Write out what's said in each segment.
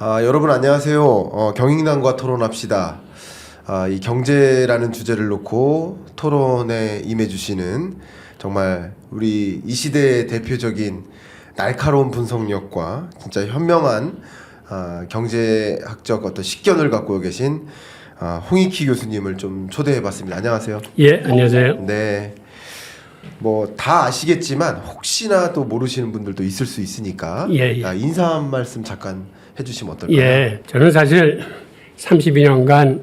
여러분 안녕하세요. 경인당과 토론합시다. 이 경제라는 주제를 놓고 토론에 임해주시는 정말 우리 이 시대의 대표적인 날카로운 분석력과 진짜 현명한 경제학적 어떤 식견을 갖고 계신 홍익희 교수님을 좀 초대해봤습니다. 안녕하세요. 예, 안녕하세요. 네. 뭐 다 아시겠지만 혹시나 또 모르시는 분들도 있을 수 있으니까 인사 한 말씀 잠깐 해주시면 어떨까요? 예, 저는 사실 32년간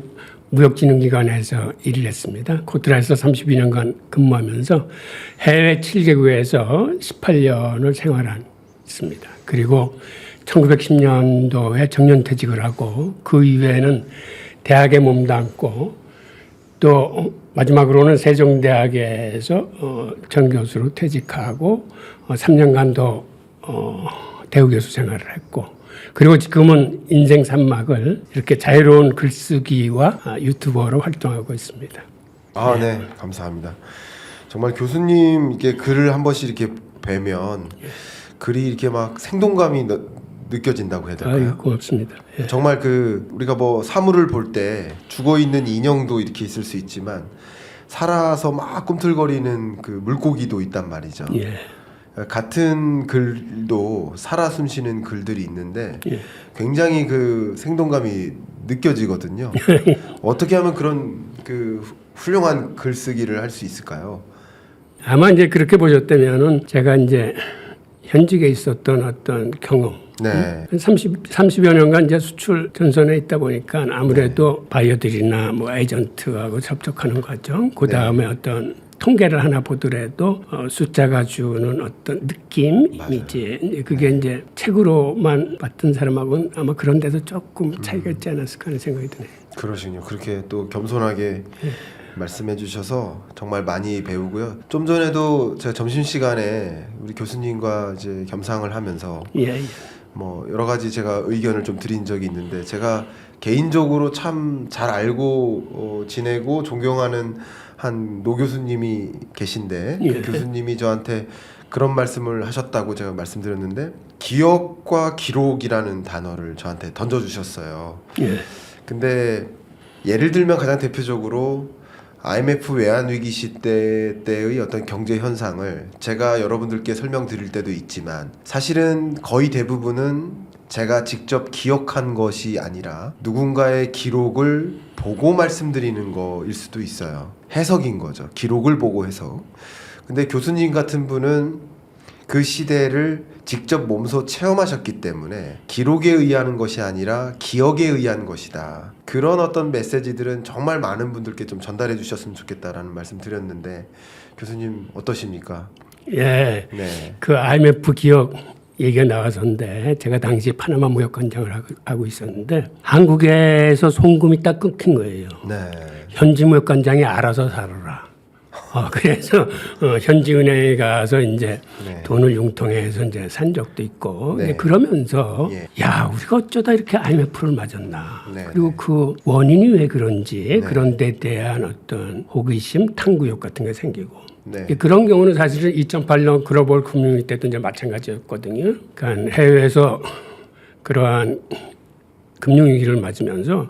무역진흥기관에서 일을 했습니다. 코트라에서 32년간 근무하면서 해외 7개국에서 18년을 생활했습니다. 그리고 1910년도에 정년퇴직을 하고 그 이후에는 대학에 몸담고 또 마지막으로는 세종대학에서 전교수로 퇴직하고 3년간 더 대우교수 생활을 했고 그리고 지금은 인생 산막을 이렇게 자유로운 글쓰기와 유튜버로 활동하고 있습니다. 네, 감사합니다. 정말 교수님 이게 글을 한 번씩 이렇게 뵈면 글이 이렇게 막 생동감이 느껴진다고 해야 될까요? 고맙습니다. 예. 정말 우리가 뭐 사물을 볼 때 죽어 있는 인형도 이렇게 있을 수 있지만 살아서 막 꿈틀거리는 그 물고기도 있단 말이죠. 예. 같은 글도 살아 숨쉬는 글들이 있는데 굉장히 그 생동감이 느껴지거든요. 어떻게 하면 그런 그 훌륭한 글쓰기를 할 수 있을까요? 아마 이제 그렇게 보셨다면은 제가 이제 현직에 있었던 어떤 경험. 네. 30여 년간 이제 수출 전선에 있다 보니까 아무래도 바이어들이나 뭐 에이전트하고 접촉하는 과정, 그 다음에 어떤 통계를 하나 보더라도 숫자가 주는 어떤 느낌, 이미지, 그게 이제 책으로만 봤던 사람하고는 아마 그런 데서 조금 차이가 있지 않았을까 하는 생각이 드네요. 그러시군요. 그렇게 또 겸손하게 말씀해 주셔서 정말 많이 배우고요. 좀 전에도 제가 점심시간에 우리 교수님과 이제 겸상을 하면서 뭐 여러 가지 제가 의견을 좀 드린 적이 있는데 제가 개인적으로 참 잘 알고 지내고 존경하는 한 노 교수님이 계신데 그 교수님이 저한테 그런 말씀을 하셨다고 제가 말씀드렸는데 기억과 기록이라는 단어를 저한테 던져주셨어요. 근데 예를 들면 가장 대표적으로 IMF 외환위기 시대의 어떤 경제 현상을 제가 여러분들께 설명드릴 때도 있지만 사실은 거의 대부분은 제가 직접 기억한 것이 아니라 누군가의 기록을 보고 말씀드리는 거일 수도 있어요. 해석인 거죠. 기록을 보고 해석. 근데 교수님 같은 분은 그 시대를 직접 몸소 체험하셨기 때문에 기록에 의한 것이 아니라 기억에 의한 것이다. 그런 어떤 메시지들은 정말 많은 분들께 좀 전달해 주셨으면 좋겠다라는 말씀 드렸는데 교수님 어떠십니까? 예. 네. 그 IMF 기억 얘기가 나와서인데 제가 당시 파나마 무역관장을 하고 있었는데 한국에서 송금이 딱 끊긴 거예요. 네. 현지 무역관장이 알아서 살아라. 그래서 현지 은행에 가서 이제 돈을 융통해서 이제 산 적도 있고 그러면서 야 우리가 어쩌다 이렇게 IMF를 맞았나. 그리고 그 원인이 왜 그런지 그런 데 대한 어떤 호기심, 탐구욕 같은 게 생기고. 그런 경우는 사실은 2008년 글로벌 금융위기 때도 이제 마찬가지였거든요. 그러니까 해외에서 그러한 금융위기를 맞으면서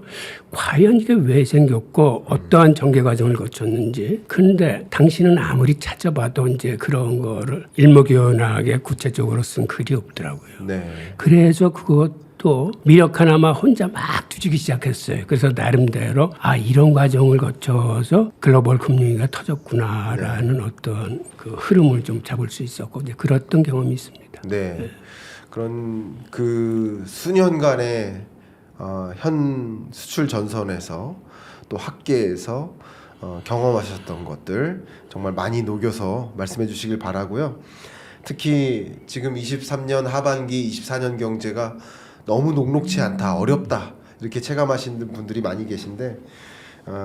과연 이게 왜 생겼고 어떠한 전개 과정을 거쳤는지. 근데 당신은 아무리 찾아봐도 이제 그런 거를 일목요연하게 구체적으로 쓴 글이 없더라고요. 그래서 그것도 미력 하나만 혼자 막 뒤지기 시작했어요. 그래서 나름대로 이런 과정을 거쳐서 글로벌 금융위기가 터졌구나라는 어떤 그 흐름을 좀 잡을 수 있었고 이제 그랬던 경험이 있습니다. 그런 그 수년간의 현 수출 전선에서 또 학계에서 경험하셨던 것들 정말 많이 녹여서 말씀해 주시길 바라고요. 특히 지금 23년 하반기 24년 경제가 너무 녹록치 않다, 어렵다 이렇게 체감하시는 분들이 많이 계신데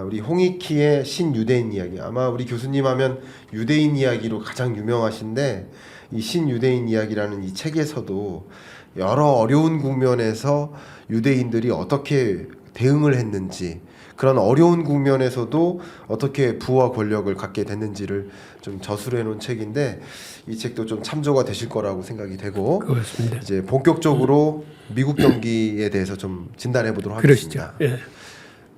우리 홍익희의 신유대인 이야기, 아마 우리 교수님 하면 유대인 이야기로 가장 유명하신데 이 신유대인 이야기라는 이 책에서도 여러 어려운 국면에서 유대인들이 어떻게 대응을 했는지 그런 어려운 국면에서도 어떻게 부와 권력을 갖게 됐는지를 좀 저술해 놓은 책인데 이 책도 좀 참조가 되실 거라고 생각이 되고 그렇습니다. 이제 본격적으로 미국 경기에 대해서 좀 진단해 보도록 하겠습니다. 그러시죠. 예.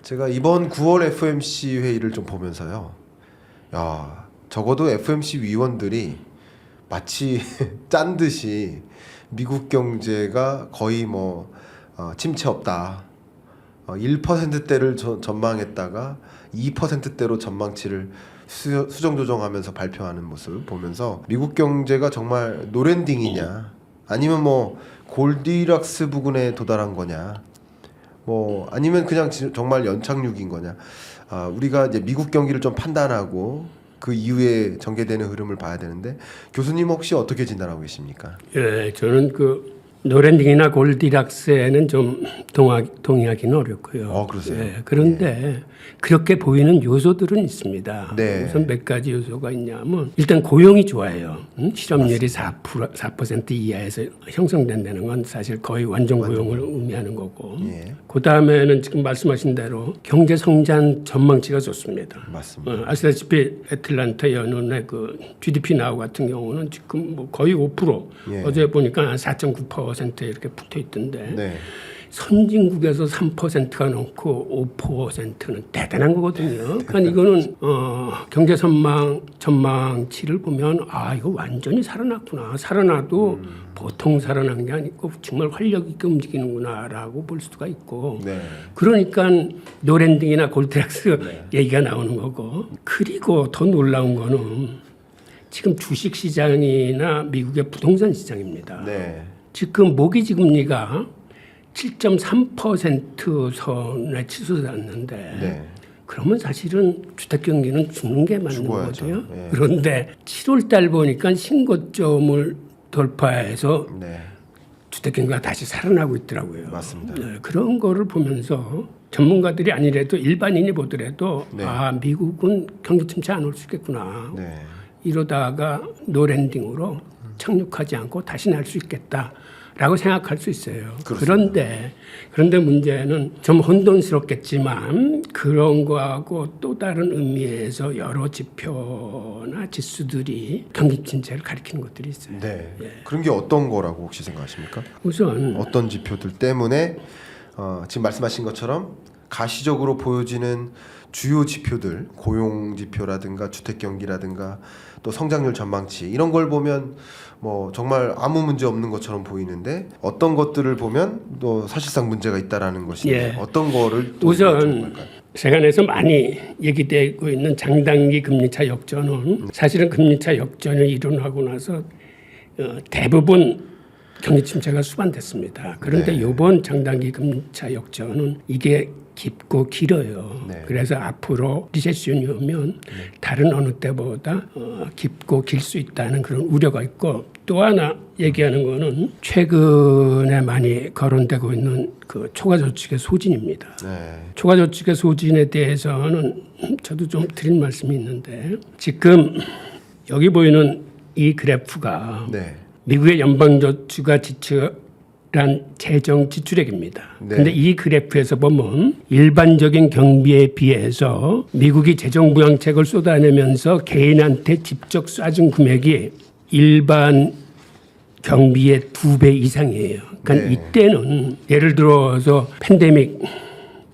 제가 이번 9월 FOMC 회의를 좀 보면서요. 야, 적어도 FOMC 위원들이 마치 짠 듯이 미국 경제가 거의 뭐 침체 없다. 1%대를 전망했다가 2%대로 전망치를 수정 조정하면서 발표하는 모습 보면서 미국 경제가 정말 노랜딩이냐 아니면 뭐 골디락스 부근에 도달한 거냐 뭐 아니면 그냥 정말 연착륙인 거냐 우리가 이제 미국 경기를 좀 판단하고 그 이후에 전개되는 흐름을 봐야 되는데 교수님 혹시 어떻게 진단하고 계십니까? 예, 저는 그 노랜딩이나 골디락스에는 좀 동의하기는 어렵고요. 그러세요? 예, 그런데 그렇게 보이는 요소들은 있습니다. 네. 우선 몇 가지 요소가 있냐면 일단 고용이 좋아요. 실업률이 4% 이하에서 형성된다는 건 사실 거의 완전 고용을 의미하는 거고. 예. 그 다음에는 지금 말씀하신 대로 경제 성장 전망치가 좋습니다. 맞습니다. 아시다시피 애틀란타 연운의 그 GDP 나우 같은 경우는 지금 뭐 거의 5%, 예. 어제 보니까 4.9%에 이렇게 붙어 있던데 네. 선진국에서 3%가 넘고 5%는 대단한 거거든요. 그러니까 이거는 경제 전망치를 보면 이거 완전히 살아났구나. 살아나도 보통 살아난 게 아니고 정말 활력 있게 움직이는구나라고 볼 수가 있고. 네. 그러니까 노랜딩이나 골드락스 얘기가 나오는 거고. 그리고 더 놀라운 거는 지금 주식 시장이나 미국의 부동산 시장입니다. 네. 지금 모기지 금리가 7.3% 선에 치솟았는데 네. 그러면 사실은 주택 경기는 죽는 게 맞는 죽어야죠. 거고요. 예. 그런데 7월 달 보니까 신고점을 돌파해서 네. 주택 경기가 다시 살아나고 있더라고요. 맞습니다. 네, 그런 거를 보면서 전문가들이 아니래도 일반인이 보더라도 네. 미국은 경기 침체 안 올 수 있겠구나. 네. 이러다가 노랜딩으로 착륙하지 않고 다시 날 수 있겠다라고 생각할 수 있어요. 그런데 문제는 좀 혼돈스럽겠지만 그런 거하고 또 다른 의미에서 여러 지표나 지수들이 경기 침체를 가리키는 것들이 있어요. 네. 그런 게 어떤 거라고 혹시 생각하십니까? 우선 어떤 지표들 때문에 지금 말씀하신 것처럼 가시적으로 보여지는 주요 지표들, 고용 지표라든가 주택 경기라든가 또 성장률 전망치 이런 걸 보면 뭐 정말 아무 문제 없는 것처럼 보이는데 어떤 것들을 보면 또 사실상 문제가 있다라는 것인데 어떤 거를 또 우선 세간에서 많이 얘기되고 있는 장단기 금리차 역전은 사실은 금리차 역전을 이론하고 나서 대부분 경기 침체가 수반됐습니다. 그런데 이번 장단기 금리차 역전은 이게 깊고 길어요. 네. 그래서 앞으로 리세션이 오면 다른 어느 때보다 깊고 길 수 있다는 그런 우려가 있고 또 하나 얘기하는 거는 최근에 많이 거론되고 있는 그 초과저축의 소진입니다. 네. 초과저축의 소진에 대해서는 저도 좀 드릴 말씀이 있는데 지금 여기 보이는 이 그래프가 네. 미국의 연방저축가 지출한 재정 지출액입니다. 그런데 이 그래프에서 보면 일반적인 경비에 비해서 미국이 재정 부양책을 쏟아내면서 개인한테 직접 쏴준 금액이 일반 경비의 2배 이상이에요. 그러니까 이때는 예를 들어서 팬데믹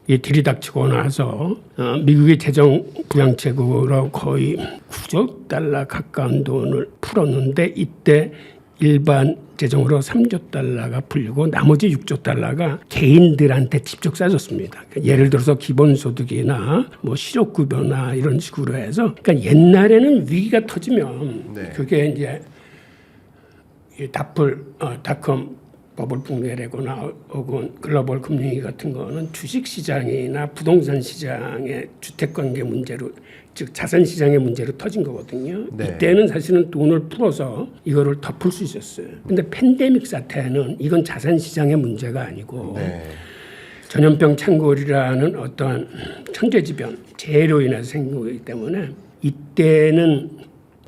들이닥치고 나서 미국의 재정 부양책으로 거의 9조 달러 가까운 돈을 풀었는데 이때 일반 재정으로 3조 달러가 풀리고 나머지 6조 달러가 개인들한테 직접 쏴줬습니다. 그러니까 예를 들어서 기본소득이나 뭐 실업급여나 이런 식으로 해서 그러니까 옛날에는 위기가 터지면 그게 이제 이 닷컴 버블 붕괴라거나 혹은 글로벌 금융위기 같은 거는 주식시장이나 부동산 시장의 주택관계 문제로 즉 자산시장의 문제로 터진 거거든요. 이때는 사실은 돈을 풀어서 이거를 덮을 수 있었어요. 근데 팬데믹 사태는 이건 자산시장의 문제가 아니고 전염병 창궐이라는 어떠한 천재지변, 재해로 인해서 생긴 거기 때문에 이때는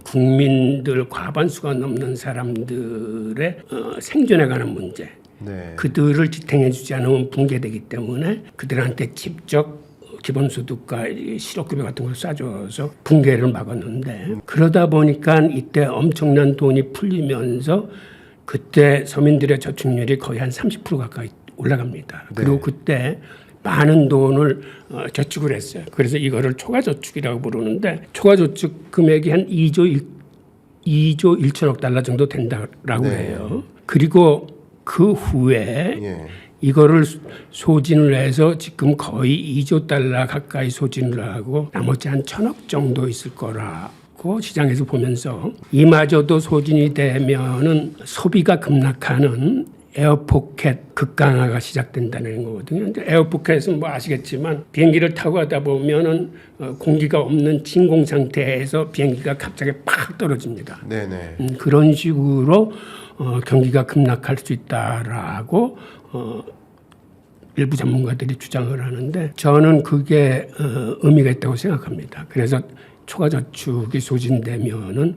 국민들 과반수가 넘는 사람들의 생존에 관한 문제 그들을 지탱해 주지 않으면 붕괴되기 때문에 그들한테 직접 기본소득과 실업급여 같은 걸 쏴줘서 붕괴를 막았는데 그러다 보니까 이때 엄청난 돈이 풀리면서 그때 서민들의 저축률이 거의 한 30% 가까이 올라갑니다. 네. 그리고 그때 많은 돈을 저축을 했어요. 그래서 이거를 초과저축이라고 부르는데 초과저축 금액이 한 2조 1천억 달러 정도 된다라고 네. 해요. 그리고 그 후에 예. 이거를 소진을 해서 지금 거의 2조 달러 가까이 소진을 하고 나머지 한 1,000억 정도 있을 거라고 시장에서 보면서 이마저도 소진이 되면은 소비가 급락하는 에어포켓 극강화가 시작된다는 거거든요. 이제 에어포켓은 뭐 아시겠지만 비행기를 타고 가다 보면은 공기가 없는 진공 상태에서 비행기가 갑자기 팍 떨어집니다. 네네. 그런 식으로 경기가 급락할 수 있다라고 일부 전문가들이 주장을 하는데 저는 그게 의미가 있다고 생각합니다. 그래서 초과저축이 소진되면은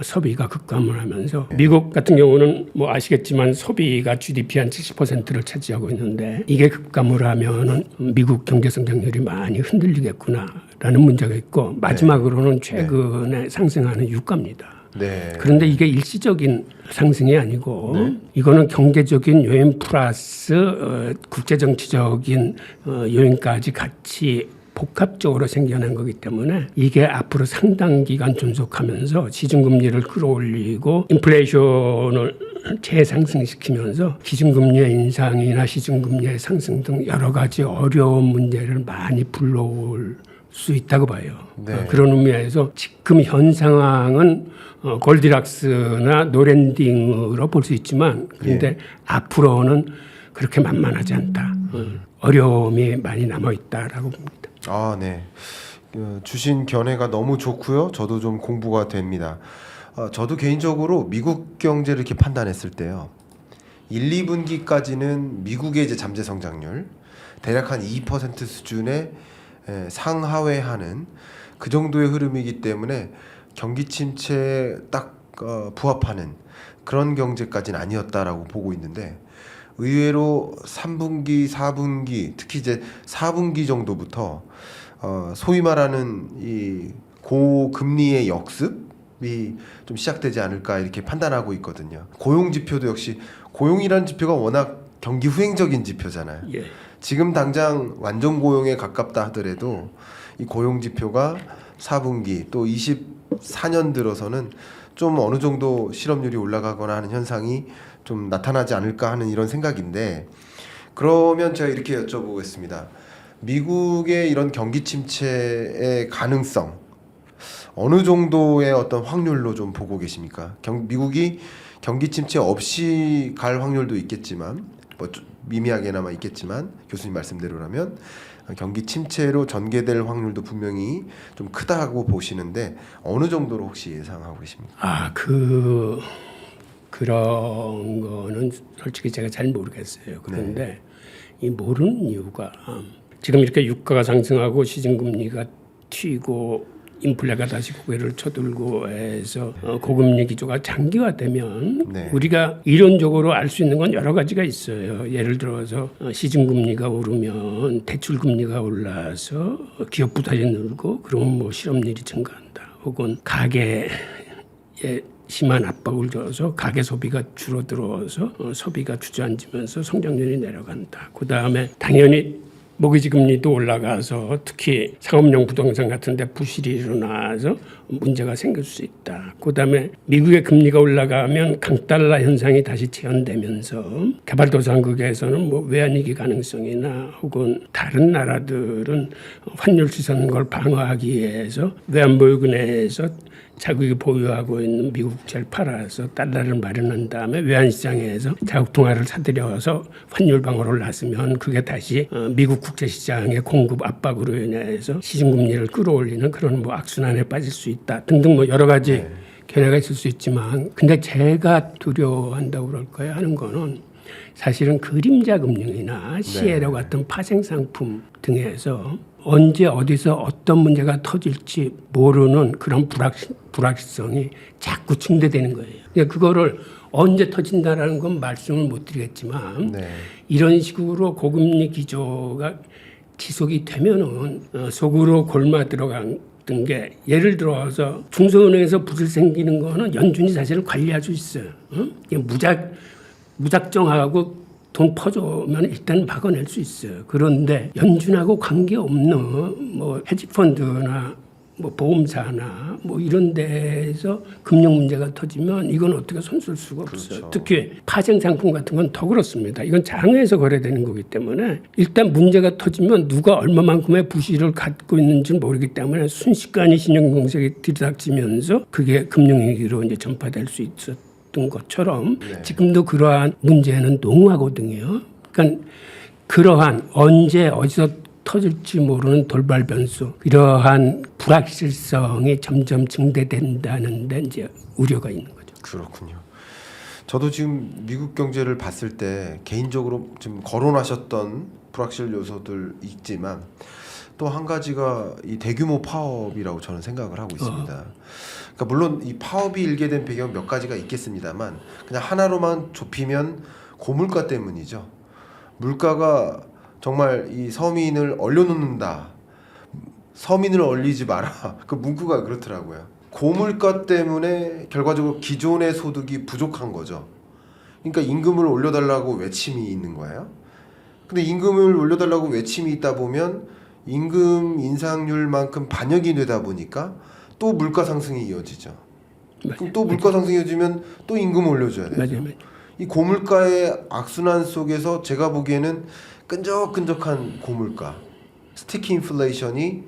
소비가 급감을 하면서 미국 같은 경우는 뭐 아시겠지만 소비가 GDP 한 70%를 차지하고 있는데 이게 급감을 하면은 미국 경제 성장률이 많이 흔들리겠구나라는 문제가 있고 마지막으로는 최근에 상승하는 유가입니다. 네. 그런데 이게 일시적인 상승이 아니고 이거는 경제적인 요인 플러스 국제정치적인 요인까지 같이 복합적으로 생겨난 거기 때문에 이게 앞으로 상당 기간 존속하면서 시중금리를 끌어올리고 인플레이션을 재상승시키면서 기준금리의 인상이나 시중금리의 상승 등 여러 가지 어려운 문제를 많이 불러올 수 있다고 봐요. 네. 그런 의미에서 지금 현 상황은 골디락스나 노랜딩으로 볼 수 있지만 그런데 앞으로는 그렇게 만만하지 않다. 어려움이 많이 남아있다라고 봅니다. 아, 네. 주신 견해가 너무 좋고요. 저도 좀 공부가 됩니다. 저도 개인적으로 미국 경제를 이렇게 판단했을 때요. 1, 2분기까지는 미국의 이제 잠재 성장률 대략 한 2% 수준의 상하회하는 그 정도의 흐름이기 때문에 경기 침체에 딱 부합하는 그런 경제까지는 아니었다라고 보고 있는데 의외로 3분기, 4분기, 특히 이제 4분기 정도부터 소위 말하는 이 고금리의 역습이 좀 시작되지 않을까 이렇게 판단하고 있거든요. 고용 지표도 역시 고용이라는 지표가 워낙 경기 후행적인 지표잖아요. 예. 지금 당장 완전 고용에 가깝다 하더라도 이 고용 지표가 4분기 또 24년 들어서는 좀 어느 정도 실업률이 올라가거나 하는 현상이 좀 나타나지 않을까 하는 이런 생각인데 그러면 제가 이렇게 여쭤보겠습니다. 미국의 이런 경기 침체의 가능성 어느 정도의 어떤 확률로 좀 보고 계십니까? 미국이 경기 침체 없이 갈 확률도 있겠지만 뭐 미미하게나마 있겠지만 교수님 말씀대로라면 경기 침체로 전개될 확률도 분명히 좀 크다고 보시는데 어느 정도로 혹시 예상하고 계십니까? 그런 거는 솔직히 제가 잘 모르겠어요. 그런데 이 모르는 이유가 지금 이렇게 유가가 상승하고 시중금리가 튀고 인플레가 다시 고개를 쳐들고 해서 고금리 기조가 장기화되면 우리가 이론적으로 알 수 있는 건 여러 가지가 있어요. 예를 들어서 시중금리가 오르면 대출금리가 올라서 기업 부담이 늘고 그러면 뭐 실업률이 증가한다. 혹은 가계에 심한 압박을 줘서 가계 소비가 줄어들어서 소비가 주저앉으면서 성장률이 내려간다. 그다음에 당연히 모기지 금리도 올라가서 특히 상업용 부동산 같은 데 부실이 일어나서 문제가 생길 수 있다. 그다음에 미국의 금리가 올라가면 강달러 현상이 다시 재현되면서 개발도상국에서는 뭐 외환위기 가능성이나 혹은 다른 나라들은 환율 치솟는 걸 방어하기 위해서 외환보유고에서 자국이 보유하고 있는 미국 국채를 팔아서 달러를 마련한 다음에 외환시장에서 자국통화를 사들여서 환율 방어를 놨으면 그게 다시 미국 국제시장의 공급 압박으로 인해서 시중금리를 끌어올리는 그런 뭐 악순환에 빠질 수 있다 등등 뭐 여러 가지 견해가 있을 수 있지만 근데 제가 두려워한다고 그럴까요 하는 거는 사실은 그림자 금융이나 CLO 같은 파생상품 등에서 언제 어디서 어떤 문제가 터질지 모르는 그런 불확실성이 자꾸 증대되는 거예요. 그러니까 그거를 언제 터진다라는 건 말씀을 못 드리겠지만 이런 식으로 고금리 기조가 지속이 되면은 속으로 골마 들어간 게 예를 들어서 중소은행에서 빚을 생기는 거는 연준이 사실은 관리할 수 있어요. 무작정하고 돈 퍼주면 일단 막아낼 수 있어요. 그런데 연준하고 관계없는 뭐 헤지펀드나 뭐 보험사나 뭐 이런 데에서 금융 문제가 터지면 이건 어떻게 손쓸 수가 없어요. 그렇죠. 특히 파생 상품 같은 건 더 그렇습니다. 이건 장외에서 거래되는 거기 때문에 일단 문제가 터지면 누가 얼마만큼의 부실을 갖고 있는지 모르기 때문에 순식간에 신용공색이 들이닥치면서 그게 금융위기로 이제 전파될 수 있었던 것처럼 지금도 그러한 문제는 농후하거든요. 그러니까 그러한 언제 어디서 터질지 모르는 돌발 변수, 이러한 불확실성이 점점 증대된다는 데 이제 우려가 있는 거죠. 그렇군요. 저도 지금 미국 경제를 봤을 때 개인적으로 지금 거론하셨던 불확실 요소들 있지만 또 한 가지가 이 대규모 파업이라고 저는 생각을 하고 있습니다. 그러니까 물론 이 파업이 일게 된 배경 몇 가지가 있겠습니다만 그냥 하나로만 좁히면 고물가 때문이죠. 물가가 정말 이 서민을 얼려놓는다. 서민을 얼리지 마라. 그 문구가 그렇더라고요. 고물가 때문에 결과적으로 기존의 소득이 부족한 거죠. 그러니까 임금을 올려달라고 외침이 있는 거예요. 근데 임금을 올려달라고 외침이 있다 보면 임금 인상률만큼 반영이 되다 보니까 또 물가 상승이 이어지죠. 그럼 또 물가 상승이 이어지면 또 임금을 올려줘야 되죠. 맞아요. 이 고물가의 악순환 속에서 제가 보기에는 끈적끈적한 고물가, 스티키 인플레이션이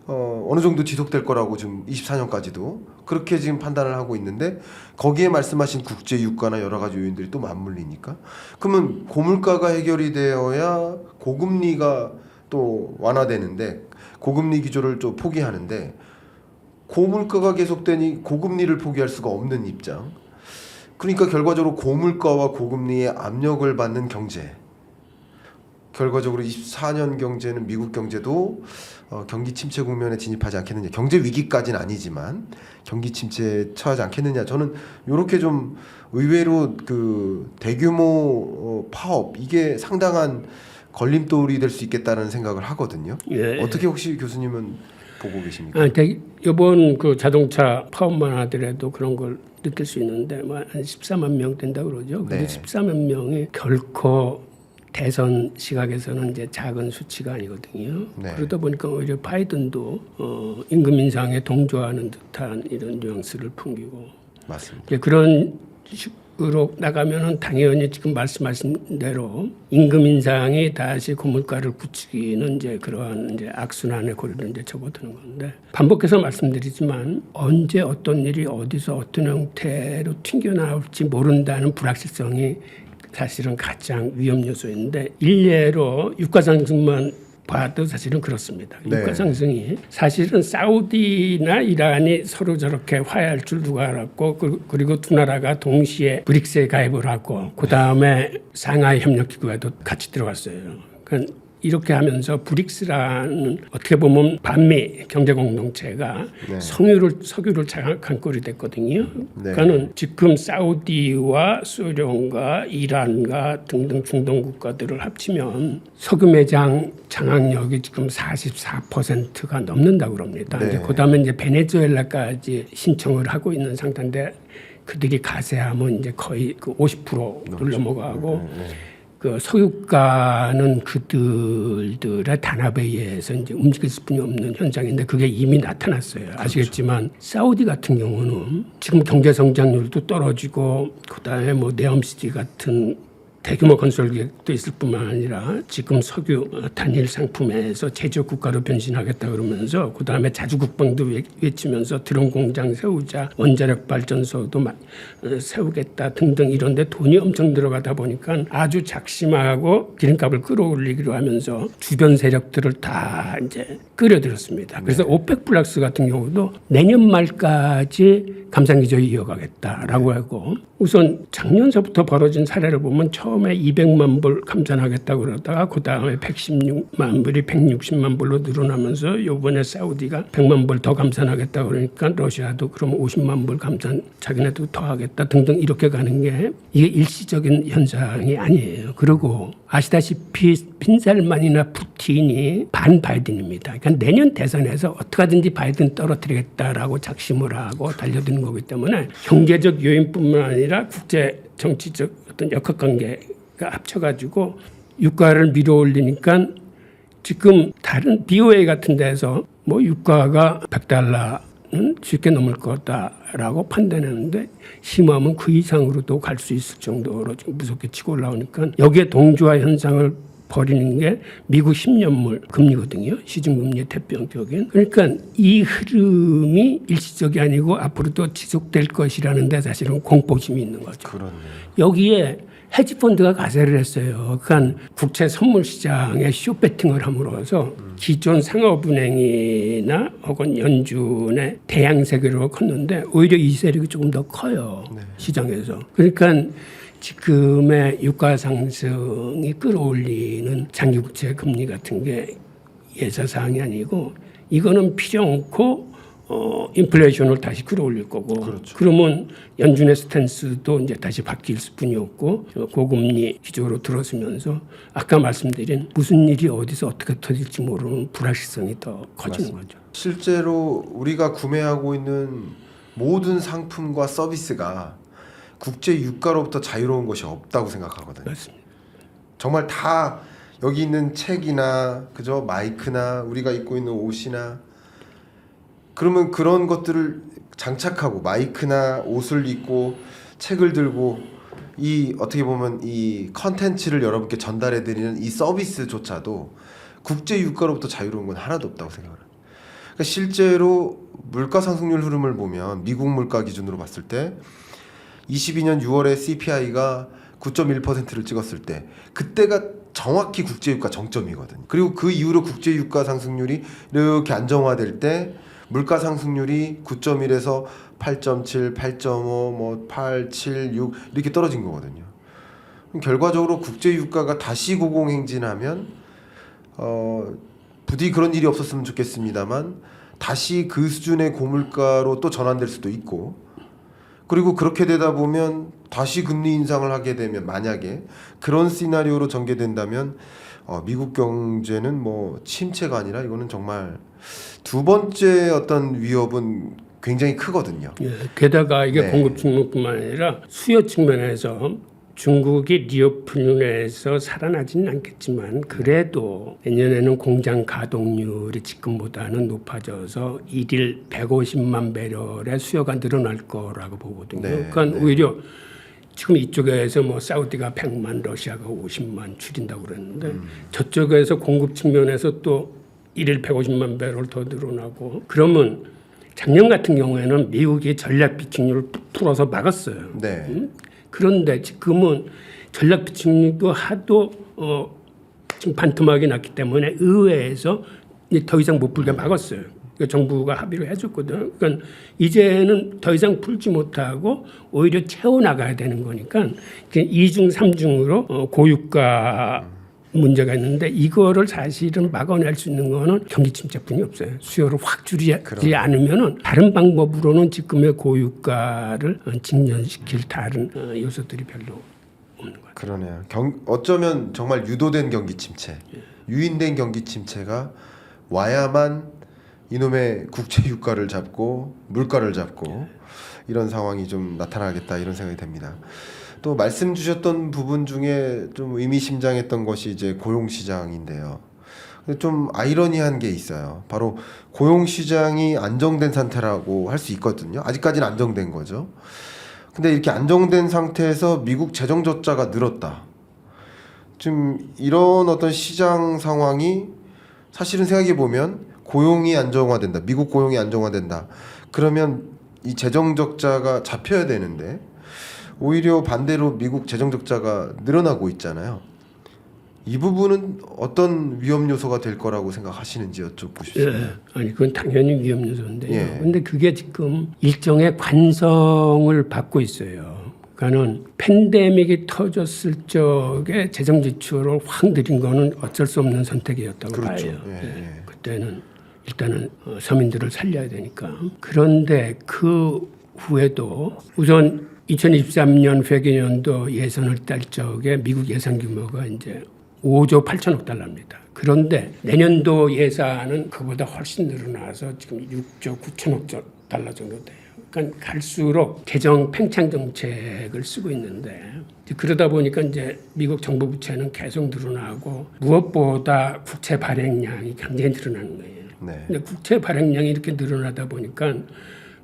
어느 정도 지속될 거라고 지금 24년까지도 그렇게 지금 판단을 하고 있는데 거기에 말씀하신 국제 유가나 여러 가지 요인들이 또 맞물리니까 그러면 고물가가 해결이 되어야 고금리가 또 완화되는데 고금리 기조를 좀 포기하는데 고물가가 계속되니 고금리를 포기할 수가 없는 입장. 그러니까 결과적으로 고물가와 고금리의 압력을 받는 경제. 결과적으로 24년 경제는 미국 경제도 경기 침체 국면에 진입하지 않겠느냐. 경제 위기까지는 아니지만 경기 침체에 처하지 않겠느냐. 저는 이렇게 좀 의외로 그 대규모 파업 이게 상당한 걸림돌이 될 수 있겠다는 생각을 하거든요. 예. 어떻게 혹시 교수님은 보고 계십니까? 이번 그 자동차 파업만 하더라도 그런 걸 느낄 수 있는데 한 14만 명 된다 그러죠. 근데 14만 명이 결코 대선 시각에서는 이제 작은 수치가 아니거든요. 네. 그러다 보니까 오히려 바이든도 임금 인상에 동조하는 듯한 이런 뉘앙스를 풍기고 맞습니다. 이제 그런 식으로 나가면은 당연히 지금 말씀하신 대로 임금 인상이 다시 고물가를 굳히기는 이제 그러한 이제 악순환의 고리를 이제 접어드는 건데 반복해서 말씀드리지만 언제 어떤 일이 어디서 어떤 형태로 튕겨나올지 모른다는 불확실성이 사실은 가장 위험 요소인데 일례로 유가 상승만 봐도 사실은 그렇습니다. 네. 유가 상승이 사실은 사우디나 이란이 서로 저렇게 화해할 줄 누가 알았고 그리고 두 나라가 동시에 브릭스에 가입을 하고 그 다음에 상하이 협력기구에도 같이 들어갔어요. 그러니까 이렇게 하면서 브릭스라는 어떻게 보면 반미 경제 공동체가 석유를 장악한 꼴이 됐거든요. 그러니까는 지금 사우디와 소련과 이란과 등등 중동 국가들을 합치면 석유 매장 장악력이 지금 44%가 넘는다고 그럽니다. 네. 이제 그다음에 이제 베네수엘라까지 신청을 하고 있는 상태인데 그들이 가세하면 이제 거의 그 50%를 넘어가고. 그 석유가는 그들의 단합에 의해서 이제 움직일 수뿐이 없는 현상인데 그게 이미 나타났어요. 아시겠지만 사우디 같은 경우는 지금 경제 성장률도 떨어지고 그다음에 뭐 네옴시티 같은 대규모 건설 계획도 있을 뿐만 아니라 지금 석유 단일 상품에서 제조업 국가로 변신하겠다 그러면서 그다음에 자주 국방도 외치면서 드론 공장 세우자, 원자력 발전소도 세우겠다 등등 이런데 돈이 엄청 들어가다 보니까 아주 작심하고 기름값을 끌어올리기로 하면서 주변 세력들을 다 이제 끌어들였습니다. 그래서 오펙 플러스 같은 경우도 내년 말까지 감산기조를 이어가겠다라고 하고 우선 작년서부터 벌어진 사례를 보면 처음 처음에 200만 불 감산하겠다고 그러다가 그 다음에 116만 불이 160만 불로 늘어나면서 이번에 사우디가 100만 불 더 감산하겠다고 그러니까 러시아도 그럼 50만 불 감산 자기네도 더 하겠다 등등 이렇게 가는 게 이게 일시적인 현상이 아니에요. 그리고 아시다시피 빈살만이나 푸틴이 반 바이든입니다. 그러니까 내년 대선에서 어떻게든지 바이든 떨어뜨리겠다라고 작심을 하고 달려드는 거기 때문에 경제적 요인뿐만 아니라 국제 정치적 어떤 역학관계가 합쳐가지고 유가를 밀어올리니까 지금 다른 BOA 같은 데서 뭐 유가가 100달러는 쉽게 넘을 거다라고 판단하는데 심하면 그 이상으로도 갈 수 있을 정도로 지금 무섭게 치고 올라오니까 여기에 동조화 현상을 벌이는 게 미국 10년물 금리거든요. 시중금리의 대표적인. 그러니까 이 흐름이 일시적이 아니고 앞으로도 지속될 것이라는 데 사실은 공포심이 있는 거죠. 그렇네요. 여기에 헤지펀드가 가세를 했어요. 그러니까 국채 선물 시장에 쇼배팅을 함으로써 기존 상업은행이나 혹은 연준의 대양 세계로 컸는데 오히려 이 세력이 조금 더 커요. 네. 시장에서. 그러니까 지금의 유가 상승이 끌어올리는 장기 국채 금리 같은 게 예사 사항이 아니고 이거는 필요 않고 인플레이션을 다시 끌어올릴 거고 그렇죠. 그러면 연준의 스탠스도 이제 다시 바뀔 뿐이 없고 고금리 기조로 들어서면서 아까 말씀드린 무슨 일이 어디서 어떻게 터질지 모르는 불확실성이 더 커지는 맞습니다. 거죠. 실제로 우리가 구매하고 있는 모든 상품과 서비스가 국제 유가로부터 자유로운 것이 없다고 생각하거든요. 맞습니다. 정말 다 여기 있는 책이나 그저 마이크나 우리가 입고 있는 옷이나 그러면 그런 것들을 장착하고 마이크나 옷을 입고 책을 들고 이 어떻게 보면 이 컨텐츠를 여러분께 전달해 드리는 이 서비스조차도 국제 유가로부터 자유로운 건 하나도 없다고 생각을 합니다. 그러니까 실제로 물가 상승률 흐름을 보면 미국 물가 기준으로 봤을 때 22년 6월에 CPI가 9.1%를 찍었을 때 그때가 정확히 국제유가 정점이거든요. 그리고 그 이후로 국제유가 상승률이 이렇게 안정화될 때 물가 상승률이 9.1에서 8.7, 8.5, 뭐 8, 7, 6 이렇게 떨어진 거거든요. 그럼 결과적으로 국제유가가 다시 고공행진하면 부디 그런 일이 없었으면 좋겠습니다만 다시 그 수준의 고물가로 또 전환될 수도 있고 그리고 그렇게 되다 보면 다시 금리 인상을 하게 되면 만약에 그런 시나리오로 전개된다면 미국 경제는 뭐 침체가 아니라 이거는 정말 두 번째 어떤 위협은 굉장히 크거든요. 예, 게다가 이게 네. 공급 측면뿐만 아니라 수요 측면에서 중국이 리오프닝에서 살아나지는 않겠지만 그래도 내년에는 공장 가동률이 지금보다는 높아져서 일일 150만 배럴의 수요가 늘어날 거라고 보거든요. 네, 그러니까 네. 오히려 지금 이쪽에서 뭐 사우디가 100만, 러시아가 50만 줄인다고 그랬는데 저쪽에서 공급 측면에서 또 일일 150만 배럴 더 늘어나고 그러면 작년 같은 경우에는 미국이 전략 비축률을 풀어서 막았어요. 네. 그런데 지금은 전략 비축률도 하도 지금 반토막이 났기 때문에 의회에서 이제 더 이상 못 풀게 막았어요. 그러니까 정부가 합의를 해줬거든요. 그러니까 이제는 더 이상 풀지 못하고 오히려 채워 나가야 되는 거니까 2중 3중으로 고유가 문제가 있는데 이거를 사실은 막아낼 수 있는 거는 경기 침체뿐이 없어요. 수요를 확 줄이지 않으면은 다른 방법으로는 지금의 고유가를 직면시킬 다른 요소들이 별로 없는 것 같아요. 그러네요. 어쩌면 정말 유도된 경기 침체, 유인된 경기 침체가 와야만 이놈의 국제 유가를 잡고 물가를 잡고 이런 상황이 좀 나타나겠다 이런 생각이 됩니다. 또 말씀 주셨던 부분 중에 좀 의미심장했던 것이 이제 고용 시장인데요. 좀 아이러니한 게 있어요. 바로 고용 시장이 안정된 상태라고 할 수 있거든요. 아직까지는 안정된 거죠. 근데 이렇게 안정된 상태에서 미국 재정 적자가 늘었다. 지금 이런 어떤 시장 상황이 사실은 생각해 보면 고용이 안정화된다. 미국 고용이 안정화된다. 그러면 이 재정 적자가 잡혀야 되는데 오히려 반대로 미국 재정 적자가 늘어나고 있잖아요. 이 부분은 어떤 위험 요소가 될 거라고 생각하시는지 여쭙고 싶습니다. 예, 아니 그건 당연히 위험 요소인데요. 예. 근데 그게 지금 일종의 관성을 받고 있어요. 그러니까는 팬데믹이 터졌을 적에 재정 지출을 확 늘린 거는 어쩔 수 없는 선택이었다고 그렇죠. 봐요. 예. 그때는 일단은 서민들을 살려야 되니까. 그런데 그 후에도 우선 2023년 회계연도 예산을 딸 적에 미국 예산 규모가 이제 5조 8천억 달러입니다. 그런데 내년도 예산은 그보다 훨씬 늘어나서 지금 6조 9천억 달러 정도 돼요. 그러니까 갈수록 재정 팽창 정책을 쓰고 있는데 그러다 보니까 이제 미국 정부 부채는 계속 늘어나고 무엇보다 국채 발행량이 굉장히 늘어나는 거예요. 네. 근데 국채 발행량이 이렇게 늘어나다 보니까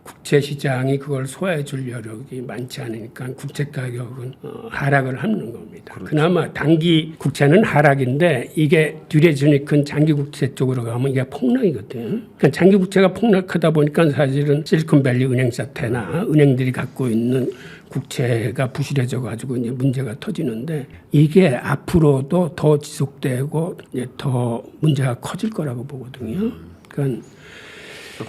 국채 시장이 그걸 소화해 줄 여력이 많지 않으니까 국채 가격은 하락을 하는 겁니다. 그렇죠. 그나마 단기 국채는 하락인데 이게 듀레이션이 큰 장기 국채 쪽으로 가면 이게 폭락이거든요. 그러니까 장기 국채가 폭락하다 보니까 사실은 실리콘밸리 은행 사태나 은행들이 갖고 있는 국채가 부실해져 가지고 이제 문제가 터지는데 이게 앞으로도 더 지속되고 이제 더 문제가 커질 거라고 보거든요. 그러니까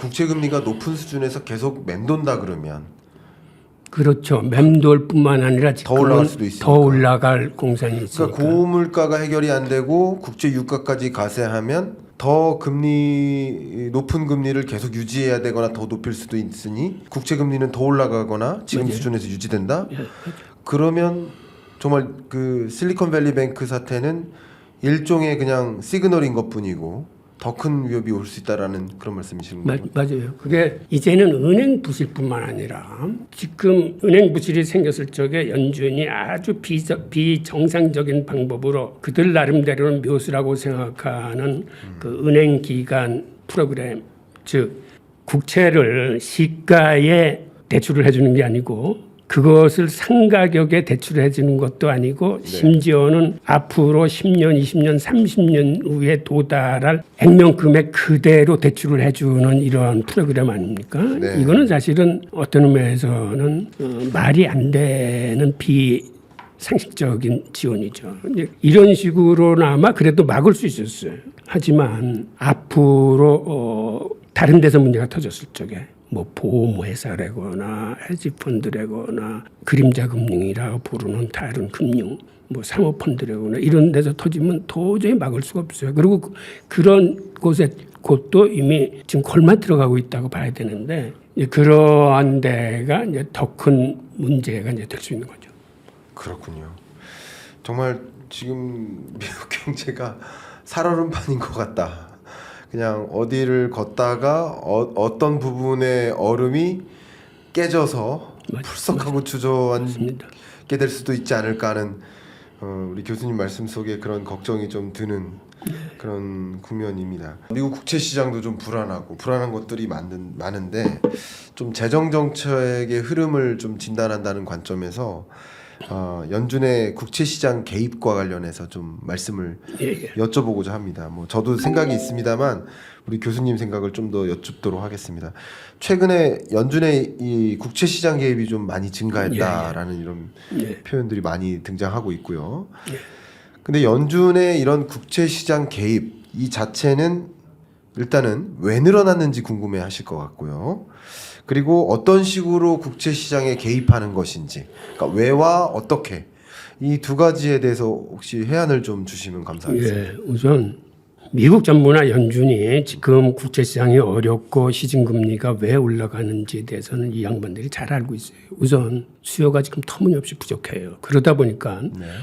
국채 금리가 높은 수준에서 계속 맴돈다 그러면 그렇죠. 맴돌뿐만 아니라 더 올라갈 수도 있으니까. 더 올라갈 공산이 있으니까. 그러니까 고물가가 해결이 안 되고 국제 유가까지 가세하면 더 금리 높은 금리를 계속 유지해야 되거나 더 높일 수도 있으니 국채 금리는 더 올라가거나 지금 맞아요. 수준에서 유지된다. 예, 그러면 정말 그 실리콘밸리 뱅크 사태는 일종의 그냥 시그널인 것뿐이고 더 큰 위협이 올 수 있다라는 그런 말씀이신 거죠. 맞아요. 그게 이제는 은행 부실뿐만 아니라 지금 은행 부실이 생겼을 적에 연준이 아주 비정상적인 방법으로 그들 나름대로는 묘수라고 생각하는 그 은행 기간 프로그램, 즉 국채를 시가에 대출을 해주는 게 아니고 그것을 상가격에 대출해 주는 것도 아니고 심지어는 앞으로 10년, 20년, 30년 후에 도달할 액면 금액 그대로 대출을 해주는 이러한 프로그램 아닙니까? 네. 이거는 사실은 어떤 의미에서는 말이 안 되는 비상식적인 지원이죠. 이런 식으로나마 그래도 막을 수 있었어요. 하지만 앞으로 다른 데서 문제가 터졌을 적에 뭐 보험회사라거나 헤지펀드라거나 그림자 금융이라고 부르는 다른 금융, 뭐 사모펀드라거나 이런 데서 터지면 도저히 막을 수가 없어요. 그리고 그런 곳에 곳도 이미 지금 골마 들어가고 있다고 봐야 되는데 그러한 데가 이제 더 큰 문제가 이제 될 수 있는 거죠. 그렇군요. 정말 지금 미국 경제가 살얼음판인 것 같다. 그냥 어디를 걷다가 어떤 부분의 얼음이 깨져서 풀썩하고 주저앉게 될 수도 있지 않을까 하는 우리 교수님 말씀 속에 그런 걱정이 좀 드는 그런 국면입니다. 미국 국채 시장도 좀 불안한 것들이 많은데 좀 재정 정책의 흐름을 좀 진단한다는 관점에서 연준의 국채 시장 개입과 관련해서 좀 말씀을 여쭤보고자 합니다. 뭐 저도 생각이 있습니다만 우리 교수님 생각을 좀 더 여쭙도록 하겠습니다. 최근에 연준의 이 국채 시장 개입이 좀 많이 증가했다라는 이런 표현들이 많이 등장하고 있고요. 근데 연준의 이런 국채 시장 개입 이 자체는 일단은 왜 늘어났는지 궁금해 하실 것 같고요. 그리고 어떤 식으로 국채 시장에 개입하는 것인지, 그러니까 왜와 어떻게 이 두 가지에 대해서 혹시 해안을 좀 주시면 감사하겠습니다. 우선 미국 정부나 연준이 지금 국채 시장이 어렵고 시중 금리가 왜 올라가는지에 대해서는 이 양반들이 잘 알고 있어요. 우선 수요가 지금 터무니없이 부족해요. 그러다 보니까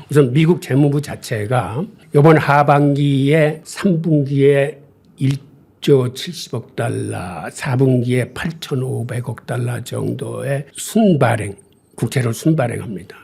우선 미국 재무부 자체가 이번 하반기에 3분기에 1조 70억 달러, 4분기에 8,500억 달러 정도의 순발행, 국채를 순발행합니다.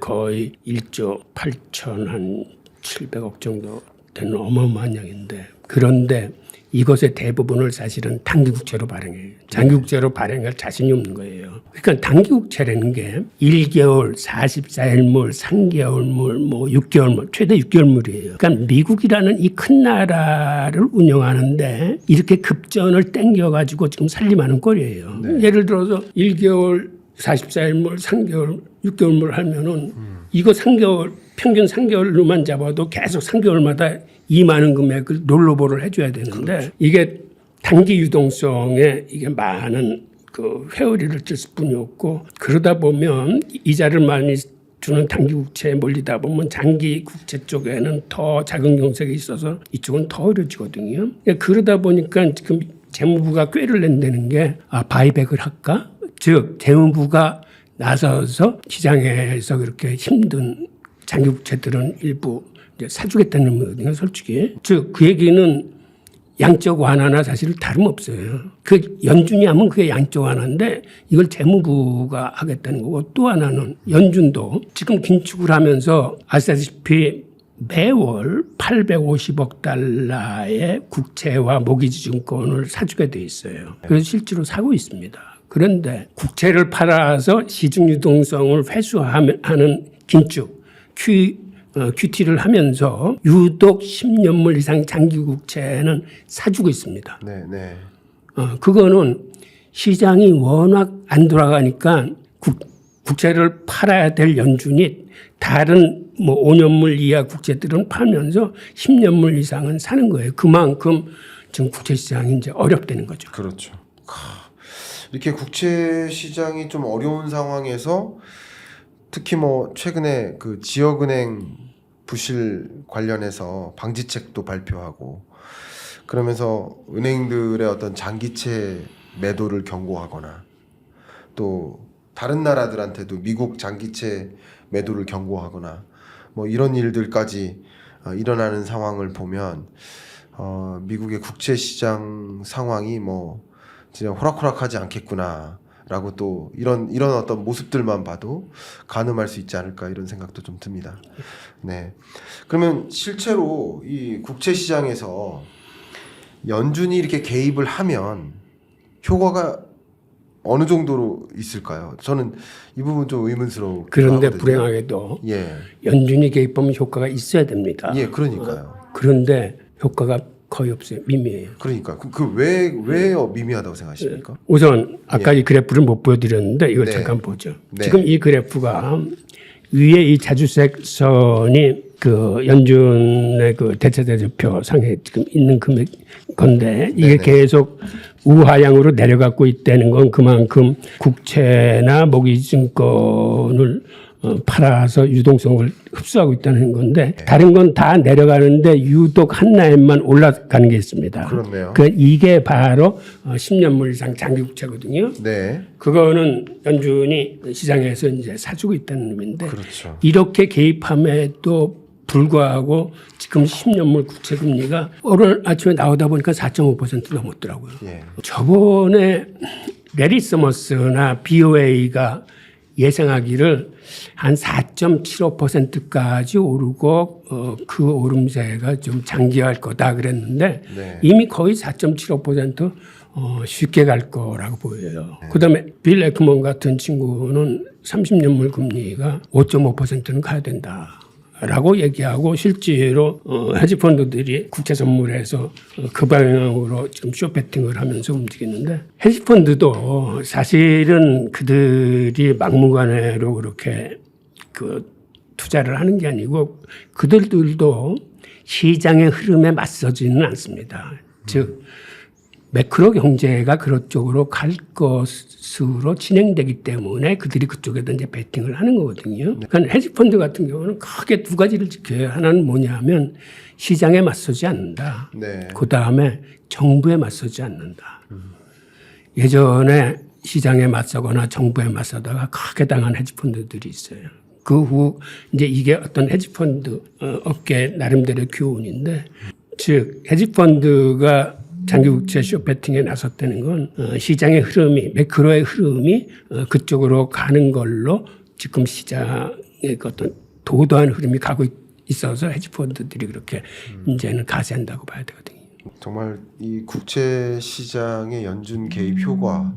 거의 1조 8,700억 정도 되는 어마어마한 양인데, 그런데 이것의 대부분을 사실은 단기국채로 발행해요. 장기국채로 발행할 자신이 없는 거예요. 그러니까 단기국채라는 게 1개월, 44일물, 3개월물, 뭐 6개월물, 최대 6개월물이에요. 그러니까 미국이라는 이 큰 나라를 운영하는데 이렇게 급전을 땡겨가지고 지금 살림하는 꼴이에요. 예를 들어서 1개월, 44일물, 3개월, 6개월물 하면은 이거 3개월, 평균 3개월로만 잡아도 계속 3개월마다 이 많은 금액을 롤로버를 해줘야 되는데 이게 단기 유동성에 이게 많은 그 회오리를 찔 뿐이었고 그러다 보면 이자를 많이 주는 단기 국채에 몰리다 보면 장기 국채 쪽에는 더 작은 경색이 있어서 이쪽은 더 어려지거든요. 그러다 보니까 지금 재무부가 꾀를 낸다는 게 바이백을 할까? 즉 재무부가 나서서 시장에서 그렇게 힘든 장기 국채들은 일부 이제 사주겠다는 거거든요, 솔직히. 즉 그 얘기는 양적 완화나 사실 다름없어요. 그 연준이 하면 그게 양적 완화인데 이걸 재무부가 하겠다는 거고 또 하나는 연준도 지금 긴축을 하면서 아시다시피 매월 850억 달러의 국채와 모기지 증권을 사주게 돼 있어요. 그래서 실제로 사고 있습니다. 그런데 국채를 팔아서 시중 유동성을 회수하는 긴축, QT를 하면서 유독 10년물 이상 장기 국채는 사주고 있습니다. 네, 네. 그거는 시장이 워낙 안 돌아가니까 국채를 팔아야 될 연준이 다른 뭐 5년물 이하 국채들은 팔면서 10년물 이상은 사는 거예요. 그만큼 지금 국채 시장이 이제 어렵다는 거죠. 그렇죠. 이렇게 국채 시장이 좀 어려운 상황에서 특히 뭐 최근에 그 지역은행 부실 관련해서 방지책도 발표하고 그러면서 은행들의 어떤 장기채 매도를 경고하거나 또 다른 나라들한테도 미국 장기채 매도를 경고하거나 뭐 이런 일들까지 일어나는 상황을 보면 미국의 국채 시장 상황이 뭐 진짜 호락호락하지 않겠구나라고 또 이런 어떤 모습들만 봐도 가늠할 수 있지 않을까 이런 생각도 좀 듭니다. 네. 그러면 실제로 이 국채 시장에서 연준이 이렇게 개입을 하면 효과가 어느 정도로 있을까요? 저는 이 부분 좀 의문스러워. 그런데 불행하게도 연준이 개입하면 효과가 있어야 됩니다. 예, 그러니까요. 그런데 효과가 거의 없어요. 미미해요. 그러니까 왜 미미하다고 생각하십니까? 우선 아까 이 그래프를 못 보여드렸는데 이걸 잠깐 보죠. 지금 이 그래프가 위에 이 자주색 선이 그 연준의 그 대체대조표 상에 지금 있는 금액 건데 이게 계속 우하향으로 내려가고 있다는 건 그만큼 국채나 모기증권을 팔아서 유동성을 흡수하고 있다는 건데 다른 건 다 내려가는데 유독 한 라인만 올라가는 게 있습니다. 그렇네요. 이게 바로 10년물 이상 장기 국채거든요. 네. 그거는 연준이 시장에서 이제 사주고 있다는 의미인데 그렇죠. 이렇게 개입함에도 불구하고 지금 10년물 국채 금리가 오늘 아침에 나오다 보니까 4.5% 넘었더라고요. 저번에 레리 서머스나 BOA가 예상하기를 한 4.75%까지 오르고 그 오름세가 좀 장기화할 거다 그랬는데 이미 거의 4.75% 쉽게 갈 거라고 보여요. 그다음에 빌 에크먼 같은 친구는 30년물 금리가 5.5%는 가야 된다. 라고 얘기하고 실제로 헤지펀드들이 국채 선물에서 그 방향으로 지금 쇼배팅을 하면서 움직이는데 헤지펀드도 사실은 그들이 막무가내로 그렇게 그 투자를 하는 게 아니고 그들도 시장의 흐름에 맞서지는 않습니다. 즉 매크로 경제가 그런 쪽으로 갈 것으로 진행되기 때문에 그들이 그쪽에다 이제 베팅을 하는 거거든요. 그러니까 헤지펀드 같은 경우는 크게 두 가지를 지켜요. 하나는 뭐냐면 시장에 맞서지 않는다. 그 다음에 정부에 맞서지 않는다. 예전에 시장에 맞서거나 정부에 맞서다가 크게 당한 헤지펀드들이 있어요. 그 후 이제 이게 어떤 헤지펀드 업계 나름대로의 교훈인데 즉 헤지펀드가 장기국채 쇼배팅에 나섰다는 건 시장의 흐름이 매크로의 흐름이 그쪽으로 가는 걸로 지금 시장의 어떤 도도한 흐름이 가고 있어서 헤지펀드들이 그렇게 이제는 가세한다고 봐야 되거든요. 정말 이 국채 시장의 연준 개입 효과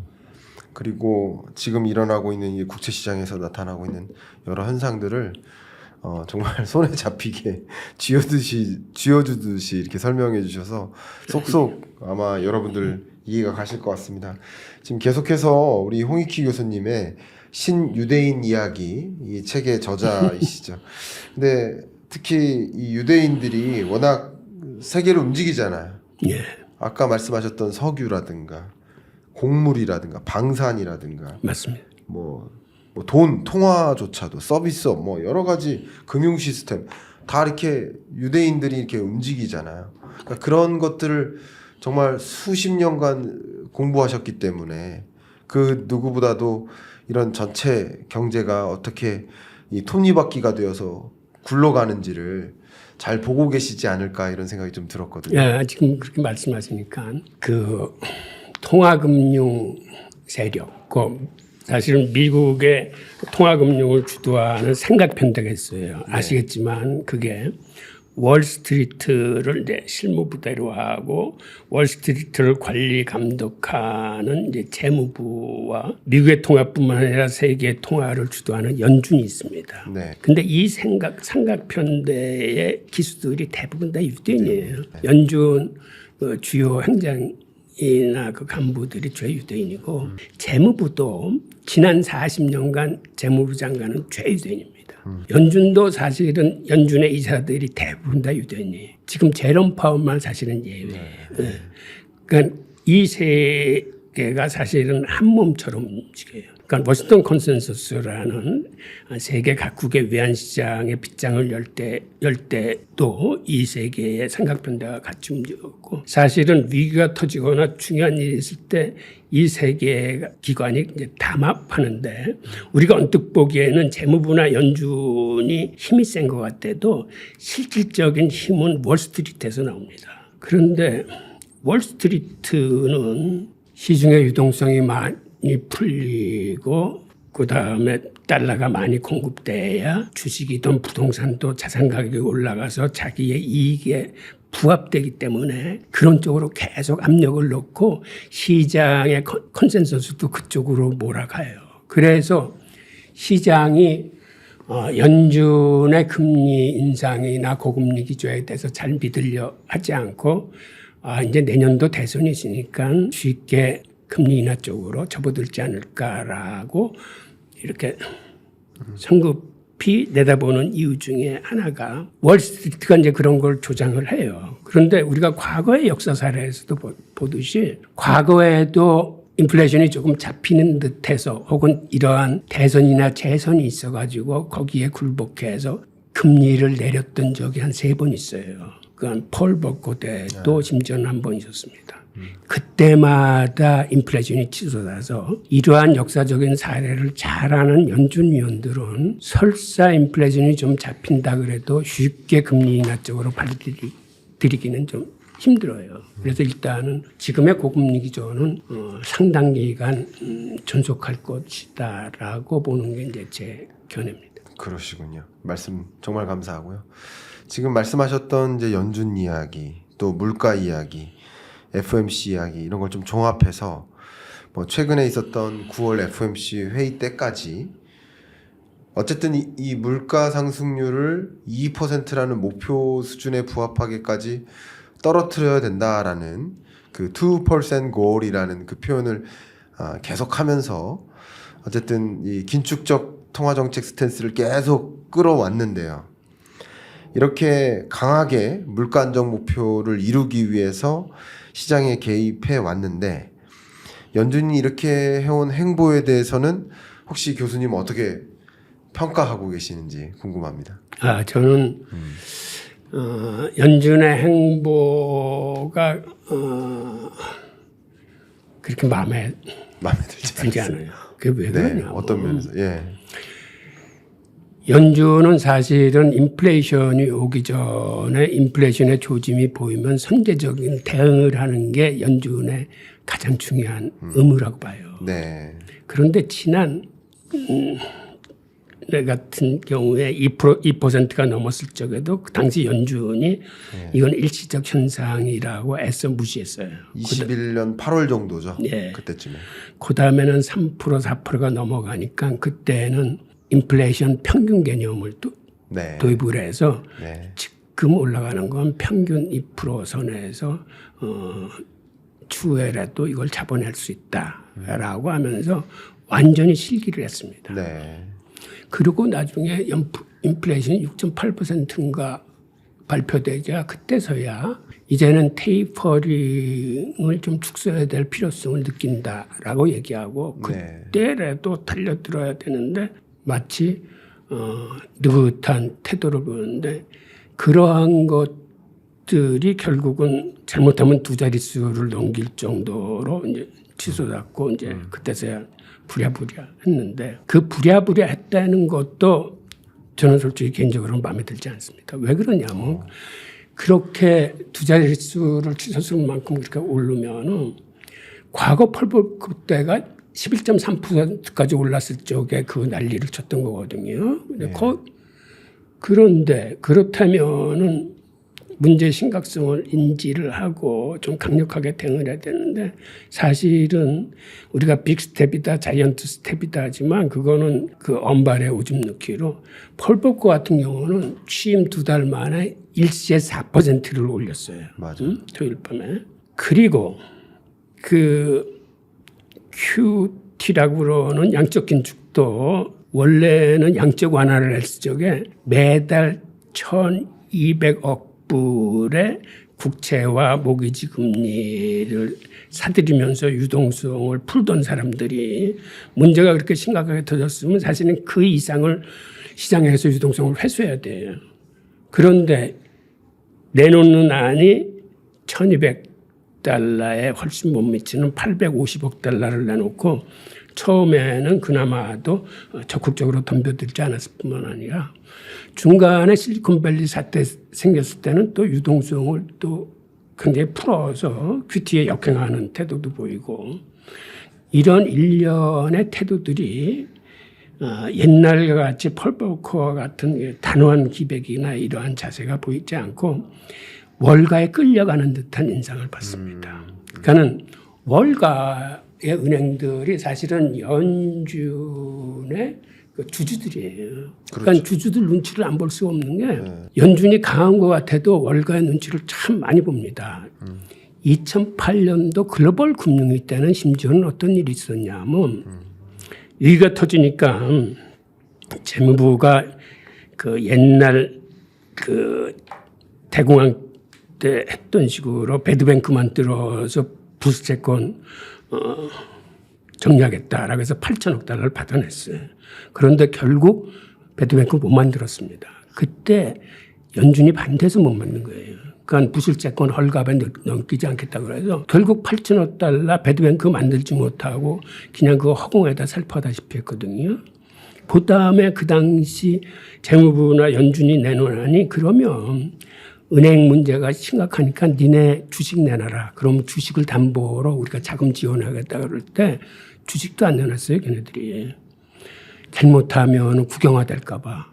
그리고 지금 일어나고 있는 이 국채 시장에서 나타나고 있는 여러 현상들을 정말 손에 잡히게 쥐어주듯이 이렇게 설명해 주셔서 속속 아마 여러분들 이해가 가실 것 같습니다. 지금 계속해서 우리 홍익희 교수님의 신유대인 이야기 이 책의 저자이시죠. 근데 특히 이 유대인들이 워낙 세계를 움직이잖아요. 아까 말씀하셨던 석유라든가 곡물이라든가 방산이라든가 맞습니다. 돈 통화조차도 서비스업 여러 가지 금융 시스템 다 이렇게 유대인들이 이렇게 움직이잖아요. 그러니까 그런 것들을 정말 수십 년간 공부하셨기 때문에 그 누구보다도 이런 전체 경제가 어떻게 이 톱니바퀴가 되어서 굴러가는지를 잘 보고 계시지 않을까 이런 생각이 좀 들었거든요. 예, 지금 그렇게 말씀하시니까 그 통화금융 세력, 사실은 미국의 통화금융을 주도하는 삼각편대가 있어요. 아시겠지만 그게 월스트리트를 이제 실무부대로 하고 월스트리트를 관리 감독하는 이제 재무부와 미국의 통화뿐만 아니라 세계의 통화를 주도하는 연준이 있습니다. 네. 근데 이 삼각편대의 기수들이 대부분 다 유대인이에요. 연준 주요 행장이나 그 간부들이 죄유대인이고 재무부도 지난 40년간 재무부 장관은 죄유대인입니다. 연준도 사실은 연준의 이사들이 대부분 다 유대인이에요. 지금 제롬 파월만 사실은 예외예요. 그러니까 이 세계가 사실은 한 몸처럼 움직여요. 그러니까 워싱턴 컨센서스라는 세계 각국의 외환시장의 빗장을 열 때도 이 세계의 삼각편대가 같이 움직였고 사실은 위기가 터지거나 중요한 일이 있을 때 이 세계 기관이 이제 담합하는데 우리가 언뜻 보기에는 재무부나 연준이 힘이 센 것 같아도 실질적인 힘은 월스트리트에서 나옵니다. 그런데 월스트리트는 시중의 유동성이 많이 풀리고 그다음에 달러가 많이 공급돼야 주식이든 부동산도 자산 가격이 올라가서 자기의 이익에 부합되기 때문에 그런 쪽으로 계속 압력을 넣고 시장의 컨센서스도 그쪽으로 몰아가요. 그래서 시장이 연준의 금리 인상이나 고금리 기조에 대해서 잘 믿으려 하지 않고 이제 내년도 대선이 있으니까 쉽게 금리 인하 쪽으로 접어들지 않을까라고 이렇게 성급히 내다보는 이유 중에 하나가 월스트리트가 이제 그런 걸 조장을 해요. 그런데 우리가 과거의 역사 사례에서도 보듯이 과거에도 인플레이션이 조금 잡히는 듯해서 혹은 이러한 대선이나 재선이 있어가지고 거기에 굴복해서 금리를 내렸던 적이 한 3번 있어요. 그건 폴 버거 때도 심지어는 한 번 있었습니다. 그때마다 인플레이션이 치솟아서 이러한 역사적인 사례를 잘 아는 연준 위원들은 설사 인플레이션이 좀 잡힌다 그래도 쉽게 금리 인하 쪽으로 발들이기는 좀 힘들어요. 그래서 일단은 지금의 고금리 기조는 상당 기간 존속할 것이다라고 보는 게 이제 제 견해입니다. 그러시군요. 말씀 정말 감사하고요. 지금 말씀하셨던 이제 연준 이야기, 또 물가 이야기, FOMC 이야기 이런 걸 좀 종합해서 최근에 있었던 9월 FOMC 회의 때까지 어쨌든 이 물가 상승률을 2%라는 목표 수준에 부합하게까지 떨어뜨려야 된다라는 그 2% goal이라는 그 표현을 계속하면서 어쨌든 이 긴축적 통화정책 스탠스를 계속 끌어왔는데요. 이렇게 강하게 물가 안정 목표를 이루기 위해서 시장에 개입해 왔는데 연준이 이렇게 해온 행보에 대해서는 혹시 교수님 어떻게 평가하고 계시는지 궁금합니다. 저는 연준의 행보가 그렇게 마음에 들지 않아요. 그게 왜 그러냐? 네, 어떤 면에서? 예. 연준은 사실은 인플레이션이 오기 전에 인플레이션의 조짐이 보이면 선제적인 대응을 하는 게 연준의 가장 중요한 의무라고 봐요. 네. 그런데 지난 같은 경우에 2%가 넘었을 적에도 그 당시 연준이 이건 일시적 현상이라고 애써 무시했어요. 21년 8월 정도죠. 네. 그때쯤에. 그다음에는 3%, 4%가 넘어가니까 그때는 인플레이션 평균 개념을 네. 도입을 해서 네. 지금 올라가는 건 평균 2% 선에서 추후에라도 이걸 잡아낼 수 있다라고 하면서 완전히 실기를 했습니다. 네. 그리고 나중에 인플레이션이 6.8%인가 발표되자 그때서야 이제는 테이퍼링을 좀 축소해야 될 필요성을 느낀다라고 얘기하고 그때라도 달려들어야 되는데 마치 느긋한 태도를 보이는데 그러한 것들이 결국은 잘못하면 두 자릿수를 넘길 정도로 이제 치솟았고 이제 그때서야 부랴부랴 했는데 그 부랴부랴 했다는 것도 저는 솔직히 개인적으로는 마음에 들지 않습니다. 왜 그러냐면 그렇게 두 자릿수를 치솟을 만큼 그렇게 오르면은 과거 펄벌급 때가 11.3%까지 올랐을 적에 그 난리를 쳤던 거거든요. 그런데 그렇다면은 문제의 심각성을 인지를 하고 좀 강력하게 대응을 해야 되는데 사실은 우리가 빅 스텝이다 자이언트 스텝이다 하지만 그거는 그 언발의 오줌 넣기로 펄법과 같은 경우는 취임 2달 만에 일시에 4%를 올렸어요. 토요일 밤에. 그리고 그 QT라고 그러는 양적 긴축도 원래는 양적 완화를 했을 적에 매달 1,200억 불의 국채와 모기지 금리를 사들이면서 유동성을 풀던 사람들이 문제가 그렇게 심각하게 터졌으면 사실은 그 이상을 시장에서 유동성을 회수해야 돼요. 그런데 내놓는 안이 1,200달러에 훨씬 못 미치는 850억 달러를 내놓고 처음에는 그나마도 적극적으로 덤벼들지 않았을 뿐만 아니라 중간에 실리콘밸리 사태 생겼을 때는 또 유동성을 또 굉장히 풀어서 QT에 역행하는 태도도 보이고 이런 일련의 태도들이 옛날과 같이 펄버커와 같은 단호한 기백이나 이러한 자세가 보이지 않고 월가에 끌려가는 듯한 인상을 받습니다. 그러니까는 월가의 은행들이 사실은 연준의 그 주주들이에요. 그러니까 그렇죠. 주주들 눈치를 안 볼 수 없는 게 연준이 강한 것 같아도 월가의 눈치를 참 많이 봅니다. 2008년도 글로벌 금융위 때는 심지어는 어떤 일이 있었냐면 위기가 터지니까 재무부가 그 옛날 그 대공황 때 했던 식으로 배드뱅크 만들어서 부수채권 정리하겠다라고 해서 8천억 달러를 받아냈어요. 그런데 결국 배드뱅크 못 만들었습니다. 그때 연준이 반대해서 못 만든 거예요. 그러니까 부실채권 헐값에 넘기지 않겠다고 해서 결국 8천억 달러 배드뱅크 만들지 못하고 그냥 그 허공에다 살포하다시피 했거든요. 그다음에 그 당시 재무부나 연준이 내놓으니 그러면 은행 문제가 심각하니까 니네 주식 내놔라. 그럼 주식을 담보로 우리가 자금 지원하겠다 그럴 때 주식도 안 내놨어요. 걔네들이. 잘못하면 국영화될까 봐.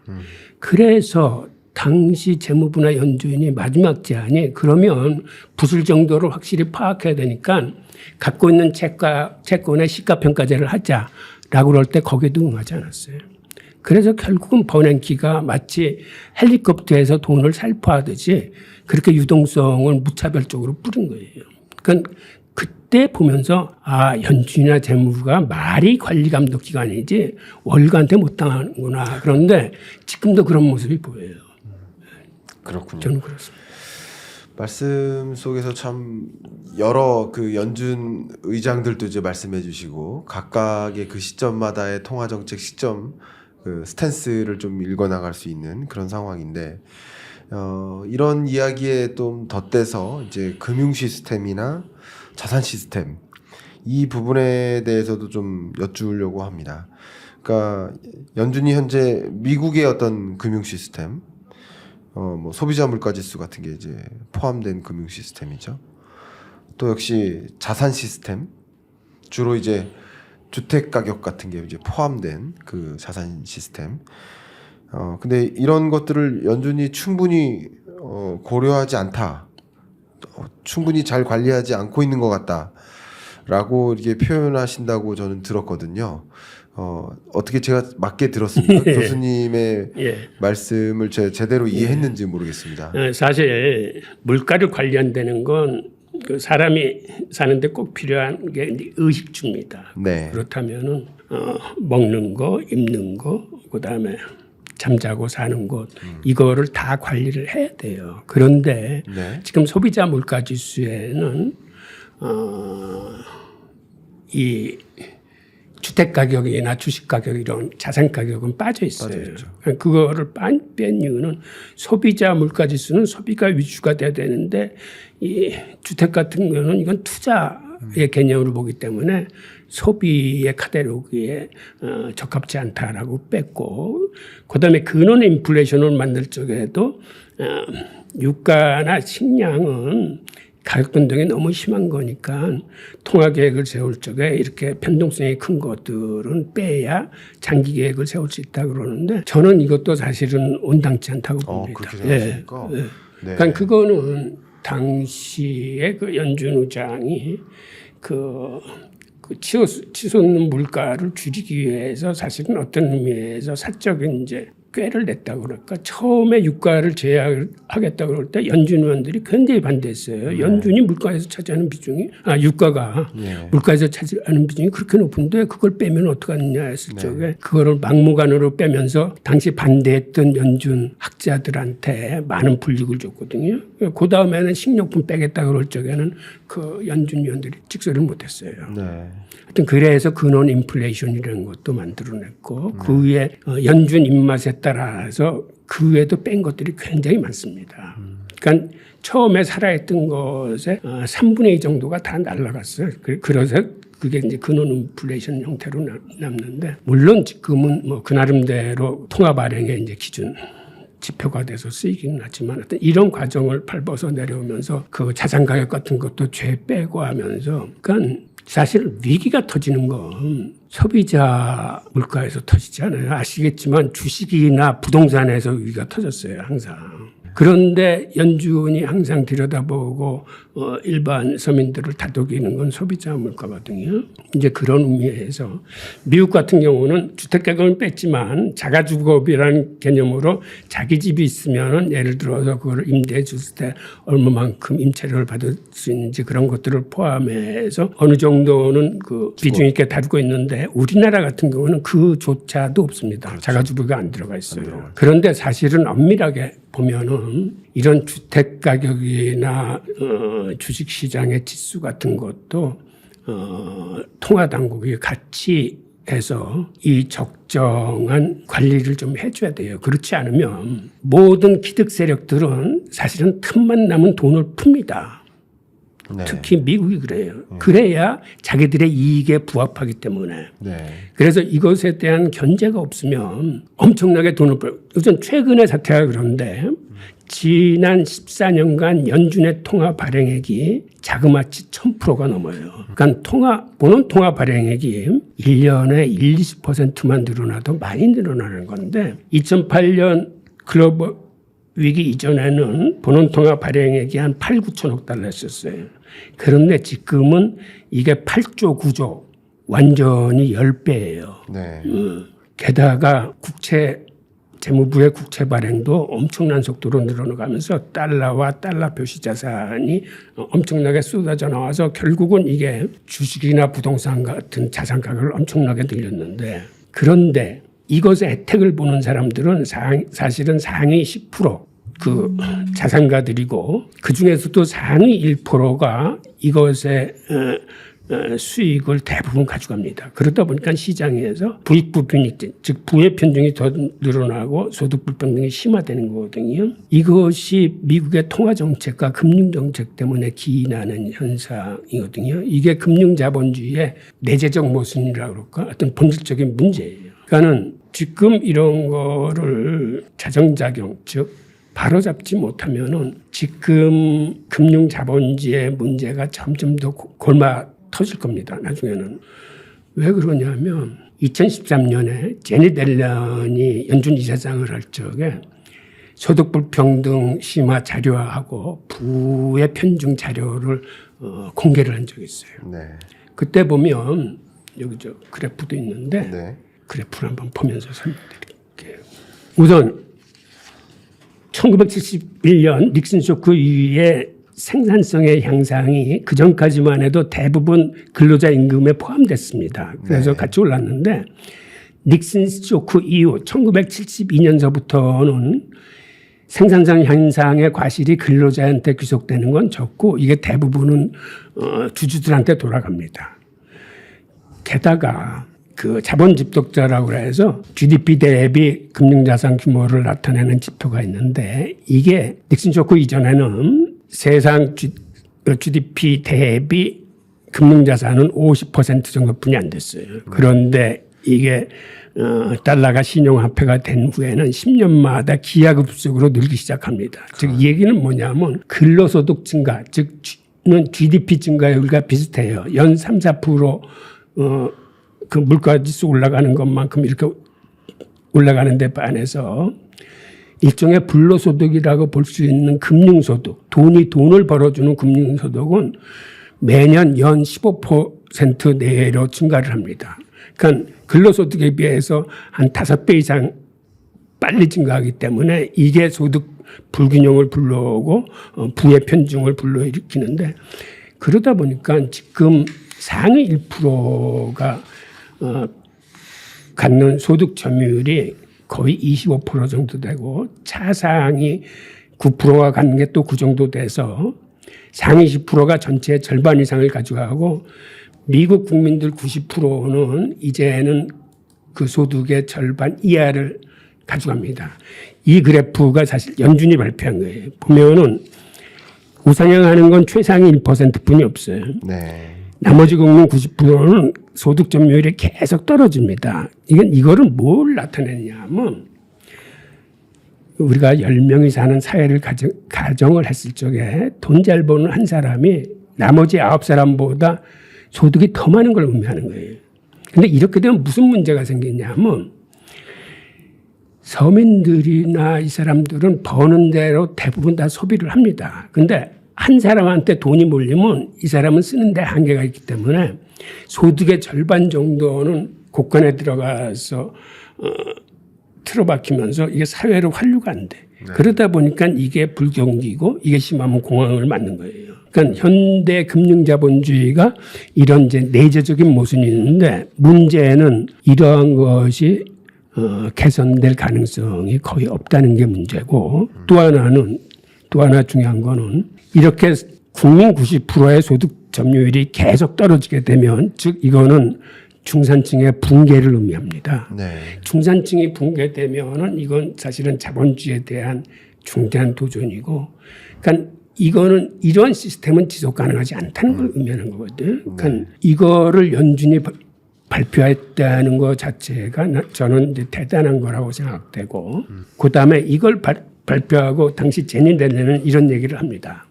그래서 당시 재무부나 연준이 마지막 제안이 그러면 부술 정도를 확실히 파악해야 되니까 갖고 있는 채권의 시가평가제를 하자라고 그럴 때 거기에도 응하지 않았어요. 그래서 결국은 버냉키가 마치 헬리콥터에서 돈을 살포하듯이 그렇게 유동성을 무차별적으로 뿌린 거예요. 그러니까 그때 보면서 연준이나 재무부가 말이 관리감독기관이지 월가한테 못 당하는구나. 그런데 지금도 그런 모습이 보여요. 그렇군요. 저는 그렇습니다. 말씀 속에서 참 여러 그 연준 의장들도 이제 말씀해 주시고 각각의 그 시점마다의 통화 정책 시점 그 스탠스를 좀 읽어나갈 수 있는 그런 상황인데 이런 이야기에 좀 덧대서 이제 금융 시스템이나 자산 시스템 이 부분에 대해서도 좀 여쭈려고 합니다. 그러니까 연준이 현재 미국의 어떤 금융 시스템, 뭐 소비자 물가 지수 같은 게 이제 포함된 금융 시스템이죠. 또 역시 자산 시스템, 주로 이제 주택 가격 같은 게 이제 포함된 그 자산 시스템. 근데 이런 것들을 연준이 충분히 고려하지 않다. 충분히 잘 관리하지 않고 있는 것 같다라고 이렇게 표현하신다고 저는 들었거든요. 어떻게 제가 맞게 들었습니까? 교수님의 말씀을 제대로 이해했는지 모르겠습니다. 사실 물가를 관리한다는 건 그 사람이 사는데 꼭 필요한 게 의식주입니다. 네. 그렇다면은 먹는 거, 입는 거, 그다음에 잠자고 사는 곳 이거를 다 관리를 해야 돼요. 그런데 네. 지금 소비자 물가 지수에는 이 주택 가격이나 주식 가격 이런 자산 가격은 빠져 있어요. 그거를 뺀 이유는 소비자 물가 지수는 소비가 위주가 돼야 되는데 이 주택 같은 경우는 이건 투자의 개념으로 보기 때문에 소비의 카테고리에 적합지 않다라고 뺐고, 그다음에 근원 인플레이션을 만들 적에도 유가나 식량은 가격 변동이 너무 심한 거니까 통화 계획을 세울 적에 이렇게 변동성이 큰 것들은 빼야 장기 계획을 세울 수 있다 그러는데 저는 이것도 사실은 온당치 않다고 봅니다. 그렇게 생각하십니까? 네. 네. 그러니까 그거는 당시에 그 연준 의장이 그 치솟는 물가를 줄이기 위해서 사실은 어떤 의미에서 사적인 이제 꾀를 냈다고 그럴까. 처음에 유가를 제약하겠다고 그럴 때 연준 의원들이 굉장히 반대했어요. 연준이 물가에서 차지하는 비중이 유가가 물가에서 차지하는 비중이 그렇게 높은데 그걸 빼면 어떡하느냐 했을 적에 그거를 막무가내로 빼면서 당시 반대했던 연준 학자들한테 많은 불이익을 줬거든요. 그 다음에는 식료품 빼겠다 그럴 적에는 그 연준 의원들이 찍소리를 못했어요. 하여튼 그래서 근원 인플레이션이라는 것도 만들어냈고 그 위에 연준 입맛에 따라서 그 외에도 뺀 것들이 굉장히 많습니다. 그러니까 처음에 살아있던 것의 3분의 2 정도가 다 날아갔어요. 그래서 그게 이제 근원 인플레이션 형태로 남는데, 물론 지금은 뭐 그 나름대로 통화 발행의 이제 기준 지표가 돼서 쓰이기는 하지만 어떤 이런 과정을 밟아서 내려오면서 그 자산 가격 같은 것도 죄 빼고 하면서, 그러니까 사실 위기가 터지는 건 소비자 물가에서 터지지 않아요. 아시겠지만 주식이나 부동산에서 위기가 터졌어요, 항상. 그런데 연준이 항상 들여다보고 일반 서민들을 다독이는 건 소비자 물가거든요. 이제 그런 의미에서 미국 같은 경우는 주택가격은 뺐지만 자가주거비라는 개념으로 자기 집이 있으면은 예를 들어서 그걸 임대해 줬을 때 얼마만큼 임차료를 받을 수 있는지 그런 것들을 포함해서 어느 정도는 그 비중 있게 다루고 있는데, 우리나라 같은 경우는 그조차도 없습니다. 그렇죠. 자가주거비가 안 들어가 있어요. 그런데 사실은 엄밀하게 보면은 이런 주택 가격이나 주식 시장의 지수 같은 것도 통화 당국이 같이 해서 이 적정한 관리를 좀 해줘야 돼요. 그렇지 않으면 모든 기득 세력들은 사실은 틈만 남은 돈을 풉니다. 특히 미국이 그래요. 그래야 자기들의 이익에 부합하기 때문에. 그래서 이것에 대한 견제가 없으면 엄청나게 돈을 벌. 우선 최근의 사태가 그런데 지난 14년간 연준의 통화 발행액이 자그마치 1000%가 넘어요. 그러니까 본원 통화 발행액이 1년에 20%만 늘어나도 많이 늘어나는 건데, 2008년 글로벌 위기 이전에는 본원 통화 발행액이 한 8, 9천억 달러였었어요. 그런데 지금은 이게 8조, 9조, 완전히 10배예요. 게다가 재무부의 국채 발행도 엄청난 속도로 늘어나가면서 달러와 달러 표시 자산이 엄청나게 쏟아져 나와서 결국은 이게 주식이나 부동산 같은 자산 가격을 엄청나게 늘렸는데, 그런데 이것의 혜택을 보는 사람들은 사실은 상위 10% 그 자산가들이고, 그 중에서도 상위 1%가 이것의 수익을 대부분 가져갑니다. 그러다 보니까 시장에서 부익부 빈익, 즉 부의 편중이 더 늘어나고 소득 불평등이 심화되는 거거든요. 이것이 미국의 통화 정책과 금융 정책 때문에 기인하는 현상이거든요. 이게 금융 자본주의의 내재적 모순이라고 그럴까? 어떤 본질적인 문제예요. 그러니까는 지금 이런 거를 자정작용, 즉 바로잡지 못하면은 지금 금융 자본주의의 문제가 점점 더 골마 터질 겁니다. 나중에는. 왜 그러냐면 2013년에 제닛 옐런이 연준 이사장을 할 적에 소득 불평등 심화 자료하고 부의 편중 자료를 공개를 한 적이 있어요. 그때 보면 여기 저 그래프도 있는데 그래프를 한번 보면서 설명드릴게요. 우선 1971년 닉슨 쇼크 이후에 생산성의 향상이 그 전까지만 해도 대부분 근로자 임금에 포함됐습니다. 그래서 같이 올랐는데 닉슨 쇼크 이후 1972년서부터는 생산성 향상의 과실이 근로자한테 귀속되는 건 적고 이게 대부분은 주주들한테 돌아갑니다. 게다가 그 자본 집독자라고 해서 GDP 대비 금융자산 규모를 나타내는 지표가 있는데 이게 닉슨 쇼크 이전에는 세상 GDP 대비 금융자산은 50% 정도뿐이 안 됐어요. 그런데 이게 달러가 신용화폐가 된 후에는 10년마다 기하급수적으로 늘기 시작합니다. 즉 이 얘기는 뭐냐면 근로소득 증가, 즉는 GDP 증가율과 비슷해요. 연 3, 4% 그 물가지수 올라가는 것만큼 이렇게 올라가는 데 반해서 일종의 불로소득이라고 볼 수 있는 금융소득, 돈을 벌어주는 금융소득은 매년 연 15% 내로 증가를 합니다. 그러니까 근로소득에 비해서 한 5배 이상 빨리 증가하기 때문에 이게 소득 불균형을 불러오고 부의 편중을 불러일으키는데 그러다 보니까 지금 상위 1%가 갖는 소득 점유율이 거의 25% 정도 되고 차상위 9%가 갖는 게 또 그 정도 돼서 상위 10%가 전체의 절반 이상을 가져가고 미국 국민들 90%는 이제는 그 소득의 절반 이하를 가져갑니다. 이 그래프가 사실 연준이 발표한 거예요. 보면은 우상향하는 건 최상위 1%뿐이 없어요. 네. 나머지 국민 90%는 소득 점유율이 계속 떨어집니다. 이거를 뭘 나타내냐 하면 우리가 10명이 사는 사회를 가정을 했을 적에 돈 잘 버는 한 사람이 나머지 9사람보다 소득이 더 많은 걸 의미하는 거예요. 그런데 이렇게 되면 무슨 문제가 생기냐 하면 서민들이나 이 사람들은 버는 대로 대부분 다 소비를 합니다. 그런데 한 사람한테 돈이 몰리면 이 사람은 쓰는 데 한계가 있기 때문에 소득의 절반 정도는 곳간에 들어가서 틀어박히면서 이게 사회로 환류가 안 돼. 네. 그러다 보니까 이게 불경기고 이게 심하면 공황을 맞는 거예요. 그러니까 현대 금융자본주의가 이런 이제 내재적인 모순이 있는데 문제는 이러한 것이 개선될 가능성이 거의 없다는 게 문제고 또 하나 중요한 거는 이렇게 국민 90%의 소득 점유율이 계속 떨어지게 되면 즉 이거는 중산층의 붕괴를 의미합니다. 네. 중산층이 붕괴되면은 이건 사실은 자본주의에 대한 중대한 도전이고, 그러니까 이거는 이런 시스템은 지속 가능하지 않다는 걸 의미하는 거거든요. 그러니까 네. 이거를 연준이 발표했다는 것 자체가 저는 이제 대단한 거라고 생각되고, 그 다음에 이걸 발표하고 당시 제니 렐런은 이런 얘기를 합니다.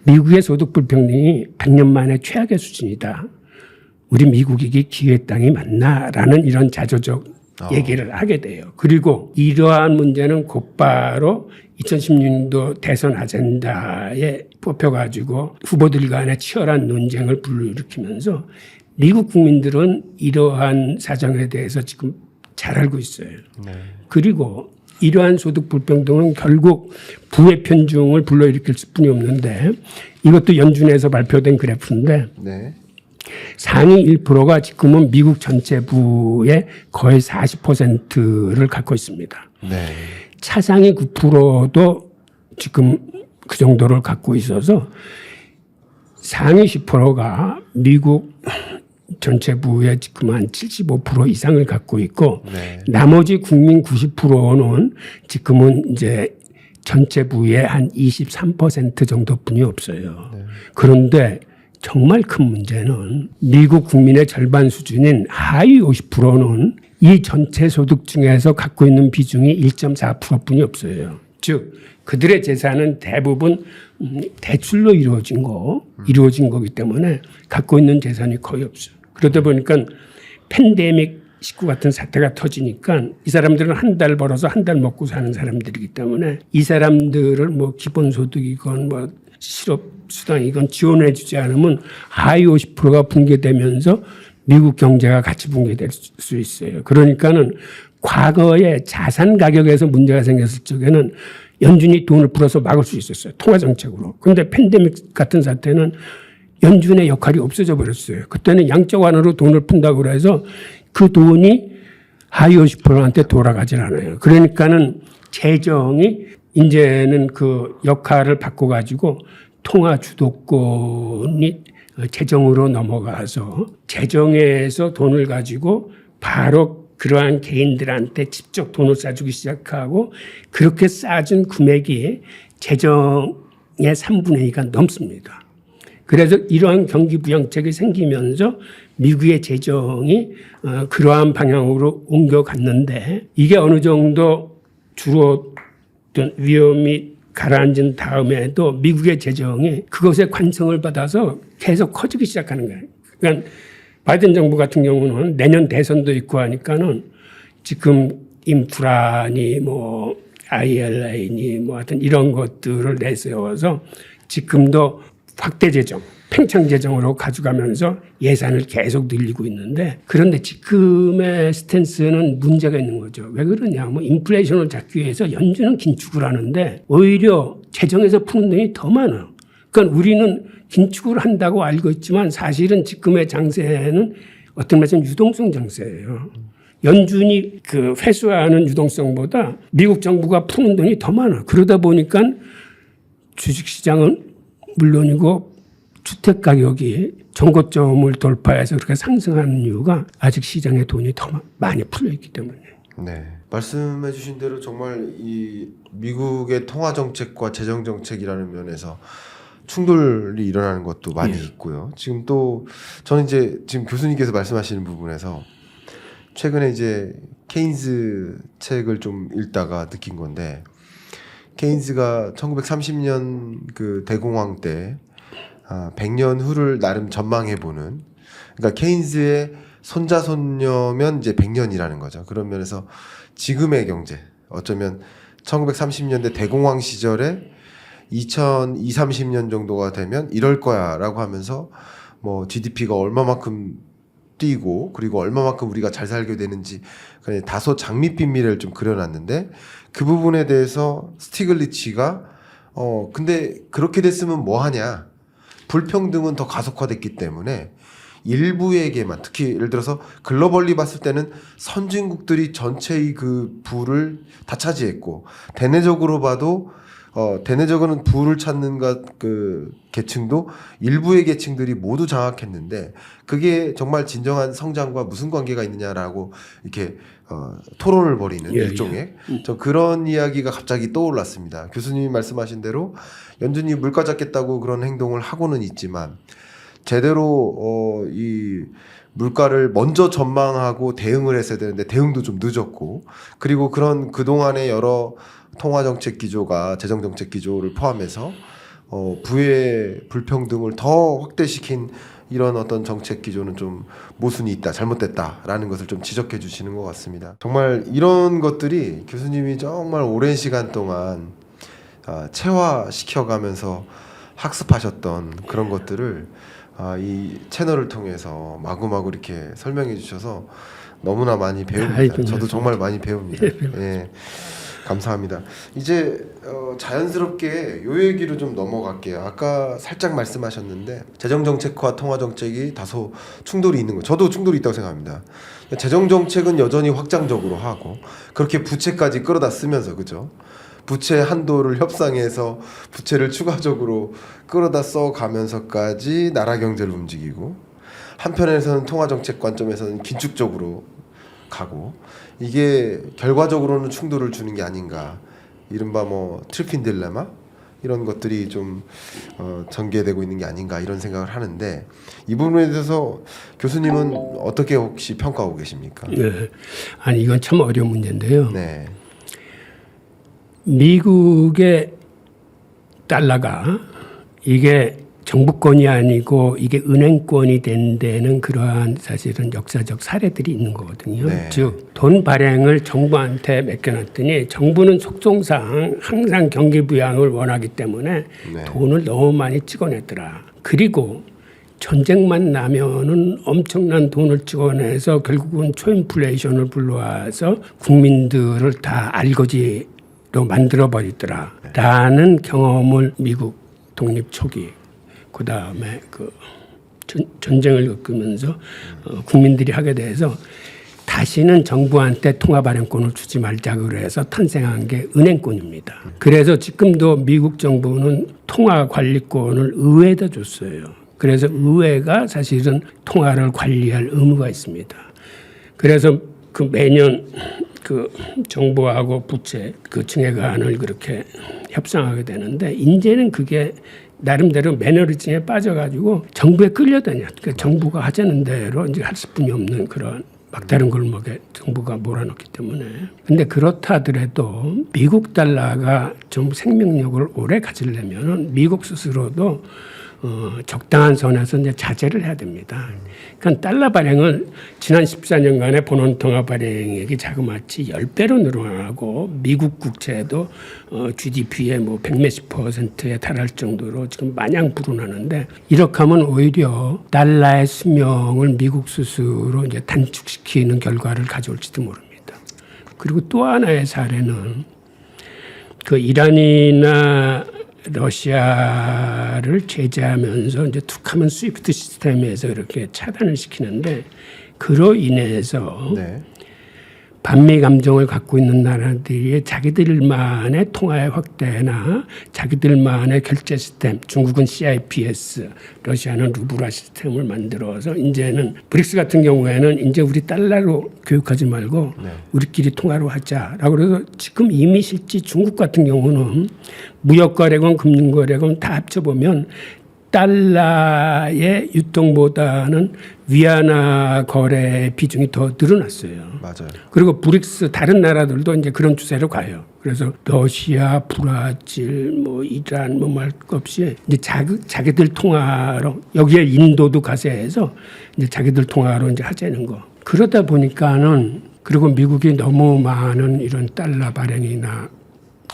미국의 소득 불평등이 100년 만에 최악의 수준이다. 우리 미국이 기회의 땅이 맞나라는 이런 자조적 얘기를 하게 돼요. 그리고 이러한 문제는 곧바로 2016년도 대선 아젠다에 뽑혀가지고 후보들 간의 치열한 논쟁을 불러일으키면서 미국 국민들은 이러한 사정에 대해서 지금 잘 알고 있어요. 네. 그리고 이러한 소득 불평등은 결국 부의 편중을 불러일으킬 수뿐이 없는데 이것도 연준에서 발표된 그래프인데 네. 상위 1%가 지금은 미국 전체 부의 거의 40%를 갖고 있습니다. 네. 차상위 9%도 지금 그 정도를 갖고 있어서 상위 10%가 미국 전체 부의 지금 한 75% 이상을 갖고 있고 네. 나머지 국민 90%는 지금은 이제 전체 부의 한 23% 정도뿐이 없어요. 네. 그런데 정말 큰 문제는 미국 국민의 절반 수준인 하위 50%는 이 전체 소득 중에서 갖고 있는 비중이 1.4%뿐이 없어요. 즉 그들의 재산은 대부분 대출로 이루어진 거기 때문에 갖고 있는 재산이 거의 없어요. 그러다 보니까 팬데믹 19 같은 사태가 터지니까 이 사람들은 한 달 벌어서 한 달 먹고 사는 사람들이기 때문에 이 사람들을 뭐 기본소득이건 뭐 실업수당이건 지원해 주지 않으면 하위 50%가 붕괴되면서 미국 경제가 같이 붕괴될 수 있어요. 그러니까는 과거에 자산 가격에서 문제가 생겼을 적에는 연준이 돈을 풀어서 막을 수 있었어요. 통화정책으로. 그런데 팬데믹 같은 사태는 연준의 역할이 없어져 버렸어요. 그때는 양적 완화로 돈을 푼다고 해서 그 돈이 하위 50%한테 돌아가질 않아요. 그러니까는 재정이 이제는 그 역할을 바꿔가지고 통화 주도권이 재정으로 넘어가서 재정에서 돈을 가지고 바로 그러한 개인들한테 직접 돈을 싸주기 시작하고 그렇게 싸준 금액이 재정의 3분의 2가 넘습니다. 그래서 이러한 경기부양책이 생기면서 미국의 재정이 그러한 방향으로 옮겨갔는데 이게 어느 정도 줄었던 위험이 가라앉은 다음에도 미국의 재정이 그것에 관성을 받아서 계속 커지기 시작하는 거예요. 그러니까 바이든 정부 같은 경우는 내년 대선도 있고 하니까는 지금 인프라니 뭐 ILA니 뭐 하여튼 이런 것들을 내세워서 지금도 확대 재정, 팽창 재정으로 가져가면서 예산을 계속 늘리고 있는데 그런데 지금의 스탠스는 문제가 있는 거죠. 왜 그러냐? 뭐 인플레이션을 잡기 위해서 연준은 긴축을 하는데 오히려 재정에서 푸는 돈이 더 많아. 그러니까 우리는 긴축을 한다고 알고 있지만 사실은 지금의 장세는 어떤 말씀 유동성 장세예요. 연준이 그 회수하는 유동성보다 미국 정부가 푸는 돈이 더 많아. 그러다 보니까 주식시장은 물론이고 주택 가격이 정고점을 돌파해서 그렇게 상승하는 이유가 아직 시장에 돈이 더 많이 풀려 있기 때문에. 네, 말씀해주신 대로 정말 이 미국의 통화 정책과 재정 정책이라는 면에서 충돌이 일어나는 것도 많이 있고요. 지금 또 저는 이제 지금 교수님께서 말씀하시는 부분에서 최근에 이제 케인즈 책을 좀 읽다가 느낀 건데 케인즈가 1930년 그 대공황 때 100년 후를 나름 전망해보는 그러니까 케인즈의 손자 손녀면 이제 100년이라는 거죠. 그런 면에서 지금의 경제 어쩌면 1930년대 대공황 시절에 2030년 정도가 되면 이럴 거야라고 하면서 뭐 GDP가 얼마만큼 뛰고 그리고 얼마만큼 우리가 잘 살게 되는지 다소 장밋빛 미래를 좀 그려놨는데 그 부분에 대해서 스티글리츠가 근데 그렇게 됐으면 뭐 하냐 불평등은 더 가속화됐기 때문에 일부에게만 특히 예를 들어서 글로벌리 봤을 때는 선진국들이 전체의 그 부를 다 차지했고 대내적으로 봐도 대내적으로는 부를 찾는 그 계층도 일부의 계층들이 모두 장악했는데 그게 정말 진정한 성장과 무슨 관계가 있느냐라고 이렇게 토론을 벌이는 일종의 저 그런 이야기가 갑자기 떠올랐습니다. 교수님이 말씀하신 대로 연준이 물가 잡겠다고 그런 행동을 하고는 있지만 제대로 이 물가를 먼저 전망하고 대응을 했어야 되는데 대응도 좀 늦었고 그리고 그런 그동안의 여러 통화정책 기조가 재정정책 기조를 포함해서 부의 불평등을 더 확대시킨 이런 어떤 정책 기조는 좀 모순이 있다, 잘못됐다라는 것을 좀 지적해 주시는 것 같습니다. 정말 이런 것들이 교수님이 정말 오랜 시간 동안 체화시켜가면서 학습하셨던 그런 것들을 이 채널을 통해서 마구마구 이렇게 설명해 주셔서 너무나 많이 배웁니다. 저도 정말 많이 배웁니다. 예. 감사합니다. 이제 자연스럽게 요 얘기로 좀 넘어갈게요. 아까 살짝 말씀하셨는데 재정정책과 통화정책이 다소 충돌이 있는 거 저도 충돌이 있다고 생각합니다. 재정정책은 여전히 확장적으로 하고 그렇게 부채까지 끌어다 쓰면서 그죠? 부채 한도를 협상해서 부채를 추가적으로 끌어다 써가면서까지 나라 경제를 움직이고 한편에서는 통화정책 관점에서는 긴축적으로 가고 이게 결과적으로는 충돌을 주는 게 아닌가 이른바 뭐 트리핀 딜레마 이런 것들이 좀 전개되고 있는 게 아닌가 이런 생각을 하는데 이 부분에 대해서 교수님은 어떻게 혹시 평가하고 계십니까? 네. 아니 이건 참 어려운 문제인데요. 네. 미국의 달러가 이게 정부권이 아니고 이게 은행권이 된 데는 그러한 사실은 역사적 사례들이 있는 거거든요. 네. 즉 돈 발행을 정부한테 맡겨놨더니 정부는 속성상 항상 경기 부양을 원하기 때문에 네. 돈을 너무 많이 찍어냈더라. 그리고 전쟁만 나면은 엄청난 돈을 찍어내서 결국은 초인플레이션을 불러와서 국민들을 다 알거지로 만들어버리더라. 라는 경험을 미국 독립 초기 그 다음에 그 전쟁을 겪으면서 국민들이 하게 돼서 다시는 정부한테 통화 발행권을 주지 말자 그래서 탄생한 게 은행권입니다. 그래서 지금도 미국 정부는 통화 관리권을 의회에다 줬어요. 그래서 의회가 사실은 통화를 관리할 의무가 있습니다. 그래서 그 매년 그 정부하고 부채 그 증액 안을 그렇게 협상하게 되는데 이제는 그게 나름대로 매너리즘에 빠져가지고 정부에 끌려다녀. 그러니까 정부가 하자는 대로 이제 할 수뿐이 없는 그런 막다른 골목에 정부가 몰아넣기 때문에. 근데 그렇다 하더라도 미국 달러가 좀 생명력을 오래 가지려면은 미국 스스로도 적당한 선에서 이제 자제를 해야 됩니다. 그러니까 달러 발행을 지난 14년간의 본원 통화 발행액이 자그마치 10배로 늘어나고 미국 국채도 GDP의 뭐 100몇십 %에 달할 정도로 지금 마냥 불어나는데 이렇게 하면 오히려 달러의 수명을 미국 스스로 이제 단축시키는 결과를 가져올지도 모릅니다. 그리고 또 하나의 사례는 그 이란이나 러시아를 제재하면서 이제 툭하면 스위프트 시스템에서 이렇게 차단을 시키는데 그로 인해서 네. 반미 감정을 갖고 있는 나라들이 자기들만의 통화의 확대나 자기들만의 결제 시스템, 중국은 CIPS, 러시아는 루블화 시스템을 만들어서 이제는 브릭스 같은 경우에는 이제 우리 달러로 교육하지 말고 우리끼리 통화로 하자라고 그래서 지금 이미 실제 중국 같은 경우는 무역거래건 금융거래건 다 합쳐보면 달러의 유통보다는 위안화 거래 비중이 더 늘어났어요. 맞아요. 그리고 브릭스 다른 나라들도 이제 그런 추세로 가요. 그래서 러시아, 브라질, 뭐 이란 뭐 말 것 없이 이제 자기들 통화로 여기에 인도도 가세해서 이제 자기들 통화로 이제 하자는 거. 그러다 보니까는 그리고 미국이 너무 많은 이런 달러 발행이나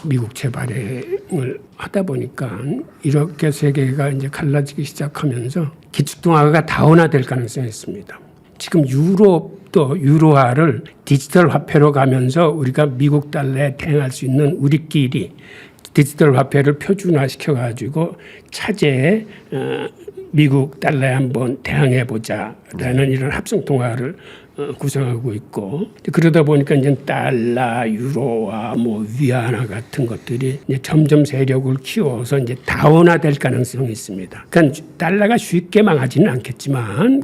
미국채 발행을 하다 보니까 이렇게 세계가 이제 갈라지기 시작하면서 기축통화가 다운화될 가능성이 있습니다. 지금 유럽도 유로화를 디지털 화폐로 가면서 우리가 미국 달러에 대응할 수 있는 우리끼리 디지털 화폐를 표준화시켜 가지고 차제에 미국 달러에 한번 대항해 보자라는 이런 합성 통화를 구성하고 있고 그러다 보니까 이제 달러, 유로와 뭐 위안화 같은 것들이 이제 점점 세력을 키워서 이제 다운화될 가능성이 있습니다. 그러니까 달러가 쉽게 망하지는 않겠지만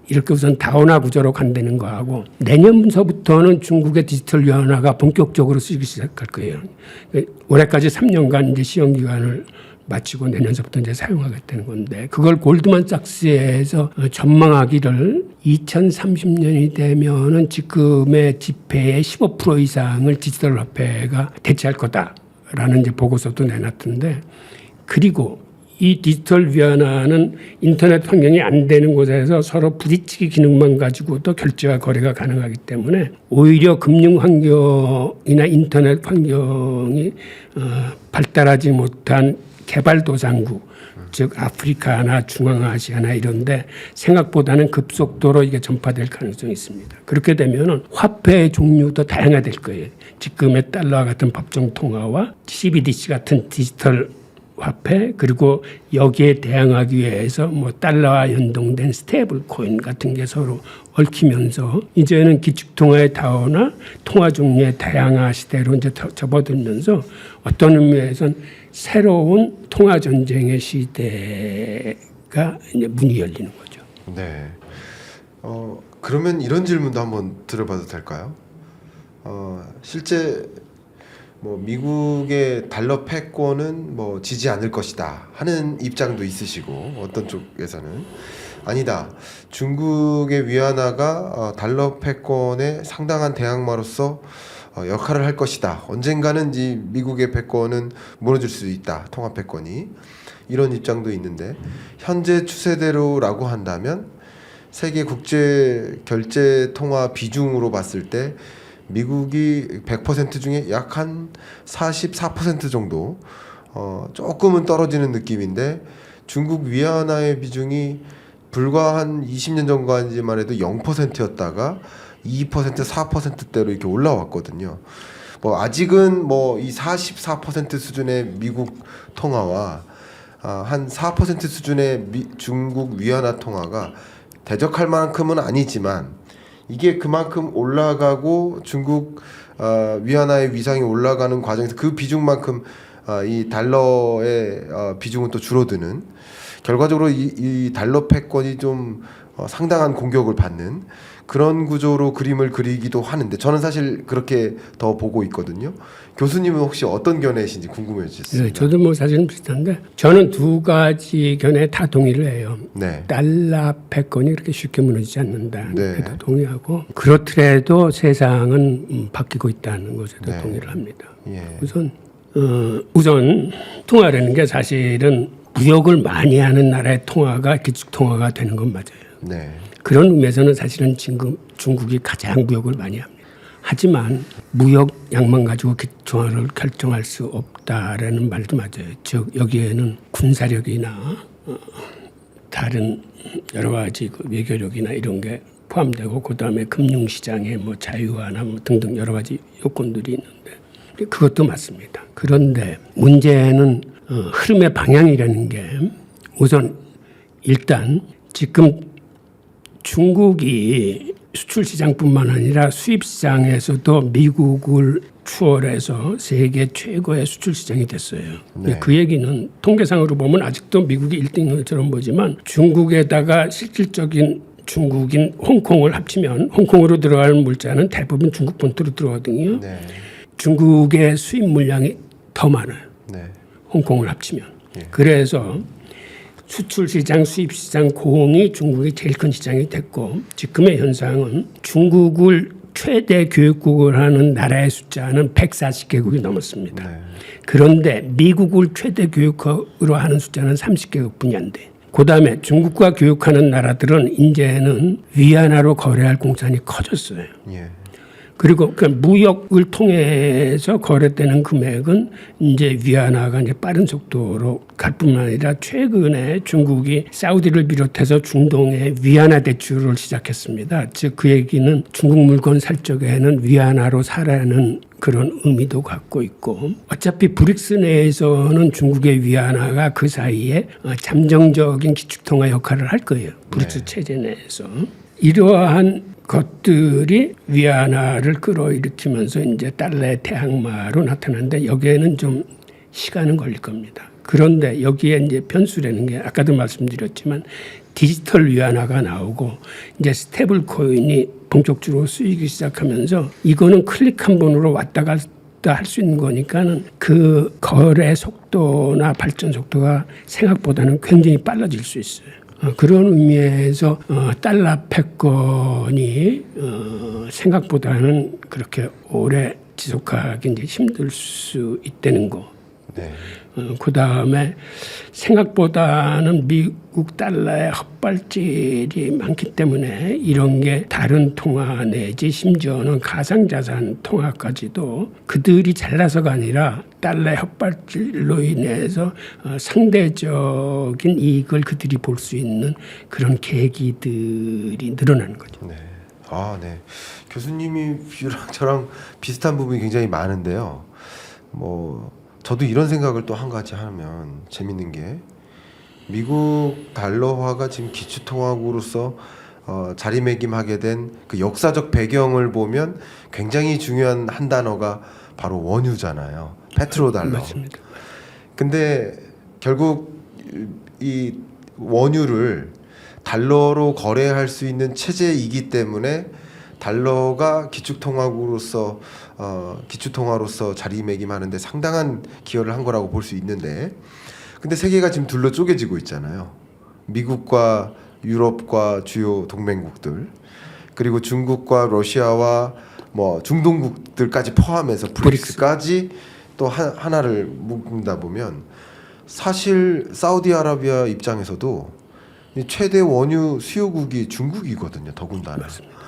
이렇게 우선 다운화 구조로 간다는 거하고 내년부터는 중국의 디지털 위안화가 본격적으로 쓰기 시작할 거예요. 올해까지 3년간 이제 시험 기간을 마치고 내년서부터 이제 사용하겠다는 건데 그걸 골드만삭스에서 전망하기를 2030년이 되면은 지금의 지폐의 15% 이상을 디지털 화폐가 대체할 거다라는 이제 보고서도 내놨던데 그리고 이 디지털 위안화는 인터넷 환경이 안 되는 곳에서 서로 부딪히기 기능만 가지고도 결제와 거래가 가능하기 때문에 오히려 금융 환경이나 인터넷 환경이 발달하지 못한 개발도상국, 즉 아프리카나 중앙아시아나 이런데 생각보다는 급속도로 이게 전파될 가능성이 있습니다. 그렇게 되면은 화폐의 종류도 다양화될 거예요. 지금의 달러와 같은 법정 통화와 CBDC 같은 디지털 화폐 그리고 여기에 대항하기 위해서 뭐 달러와 연동된 스테이블 코인 같은 게 서로 얽히면서 이제는 기축통화의 다원화, 통화 종류의 다양화 시대로 이제 접어들면서 어떤 의미에서는 새로운 통화 전쟁의 시대가 이제 문이 열리는 거죠. 네. 그러면 이런 질문도 한번 들어봐도 될까요? 실제 뭐 미국의 달러 패권은 뭐 지지 않을 것이다 하는 입장도 있으시고 어떤 쪽에서는 아니다 중국의 위안화가 달러 패권의 상당한 대항마로서 역할을 할 것이다 언젠가는 이 미국의 패권은 무너질 수 있다 통화 패권이 이런 입장도 있는데 현재 추세대로라고 한다면 세계 국제 결제 통화 비중으로 봤을 때 미국이 100% 중에 약 한 44% 정도 조금은 떨어지는 느낌인데 중국 위안화의 비중이 불과 한 20년 전까지만 해도 0%였다가 2%, 4%대로 이렇게 올라왔거든요. 뭐 아직은 뭐 이 44% 수준의 미국 통화와 한 4% 수준의 중국 위안화 통화가 대적할 만큼은 아니지만 이게 그만큼 올라가고 중국 위안화의 위상이 올라가는 과정에서 그 비중만큼 이 달러의 비중은 또 줄어드는, 결과적으로 이 달러 패권이 좀 상당한 공격을 받는 그런 구조로 그림을 그리기도 하는데, 저는 사실 그렇게 더 보고 있거든요. 교수님은 혹시 어떤 견해이신지 궁금해지셨습니다. 네, 저도 뭐 사실은 비슷한데 저는 두 가지 견해에 다 동의를 해요. 네. 달러 패권이 그렇게 쉽게 무너지지 않는다. 네. 도 동의하고, 그렇더라도 세상은 바뀌고 있다는 것에도 네. 동의를 합니다. 예. 우선 통화라는 게 사실은 무역을 많이 하는 나라의 통화가 기축 통화가 되는 건 맞아요. 네. 그런 의미에서는 사실은 지금 중국이 가장 무역을 많이 합니다. 하지만 무역량만 가지고 기축 통화를 결정할 수 없다라는 말도 맞아요. 즉 여기에는 군사력이나 다른 여러 가지 그 외교력이나 이런 게 포함되고, 그 다음에 금융시장의 뭐 자유화나 뭐 등등 여러 가지 요건들이 있는데 그것도 맞습니다. 그런데 문제는 흐름의 방향이라는 게, 우선 일단 지금 중국이 수출 시장뿐만 아니라 수입 시장에서도 미국을 추월해서 세계 최고의 수출 시장이 됐어요. 네. 그 얘기는 통계상으로 보면 아직도 미국이 1등인 것처럼 보지만, 중국에다가 실질적인 중국인 홍콩을 합치면 홍콩으로 들어갈 물자는 대부분 중국 본토로 들어가거든요. 네. 중국의 수입 물량이 더 많아요. 네. 홍콩을 합치면. 예. 그래서 수출 시장, 수입 시장 공이 중국이 제일 큰 시장이 됐고, 지금의 현상은 중국을 최대 교육국을 하는 나라의 숫자는 140개국이 넘었습니다. 네. 그런데 미국을 최대 교육으로 하는 숫자는 30개국뿐이 안 돼. 그다음에 중국과 교육하는 나라들은 이제는 위안화로 거래할 공산이 커졌어요. 예. 그리고 그 무역을 통해서 거래되는 금액은 이제 위안화가 이제 빠른 속도로 갈 뿐만 아니라, 최근에 중국이 사우디를 비롯해서 중동에 위안화 대출을 시작했습니다. 즉 그 얘기는 중국 물건 살 적에는 위안화로 사라는 그런 의미도 갖고 있고, 어차피 브릭스 내에서는 중국의 위안화가 그 사이에 잠정적인 기축통화 역할을 할 거예요. 브릭스 체제 내에서. 이러한 것들이 위안화를 끌어일으키면서 이제 달러의 대항마로 나타나는데, 여기에는 좀 시간은 걸릴 겁니다. 그런데 여기에 이제 변수라는 게 아까도 말씀드렸지만 디지털 위안화가 나오고, 이제 스테이블 코인이 본격적으로 쓰이기 시작하면서, 이거는 클릭 한 번으로 왔다 갔다 할 수 있는 거니까는 그 거래 속도나 발전 속도가 생각보다는 굉장히 빨라질 수 있어요. 그런 의미에서 달러 패권이 생각보다는 그렇게 오래 지속하기 이제 힘들 수 있다는 거. 네. 그 다음에 생각보다는 미국 달러의 헛발질이 많기 때문에 이런 게 다른 통화 내지 심지어는 가상자산 통화까지도 그들이 잘나서가 아니라 달러의 헛발질로 인해서 상대적인 이익을 그들이 볼 수 있는 그런 계기들이 늘어나는 거죠. 네. 네. 교수님이 뷰랑 저랑 비슷한 부분이 굉장히 많은데요. 저도 이런 생각을 또 한 가지 하면 재밌는 게, 미국 달러화가 지금 기축통화국으로서 자리매김하게 된 그 역사적 배경을 보면 굉장히 중요한 한 단어가 바로 원유잖아요. 페트로달러. 맞습니다. 근데 결국 이 원유를 달러로 거래할 수 있는 체제이기 때문에 달러가 기축통화국으로서 기축통화로서 자리매김하는데 상당한 기여를 한 거라고 볼 수 있는데, 근데 세계가 지금 둘로 쪼개지고 있잖아요. 미국과 유럽과 주요 동맹국들, 그리고 중국과 러시아와 뭐 중동국들까지 포함해서 브릭스까지 또 하나를 묶는다 보면, 사실 사우디아라비아 입장에서도 최대 원유 수요국이 중국이거든요. 더군다나. 맞습니다.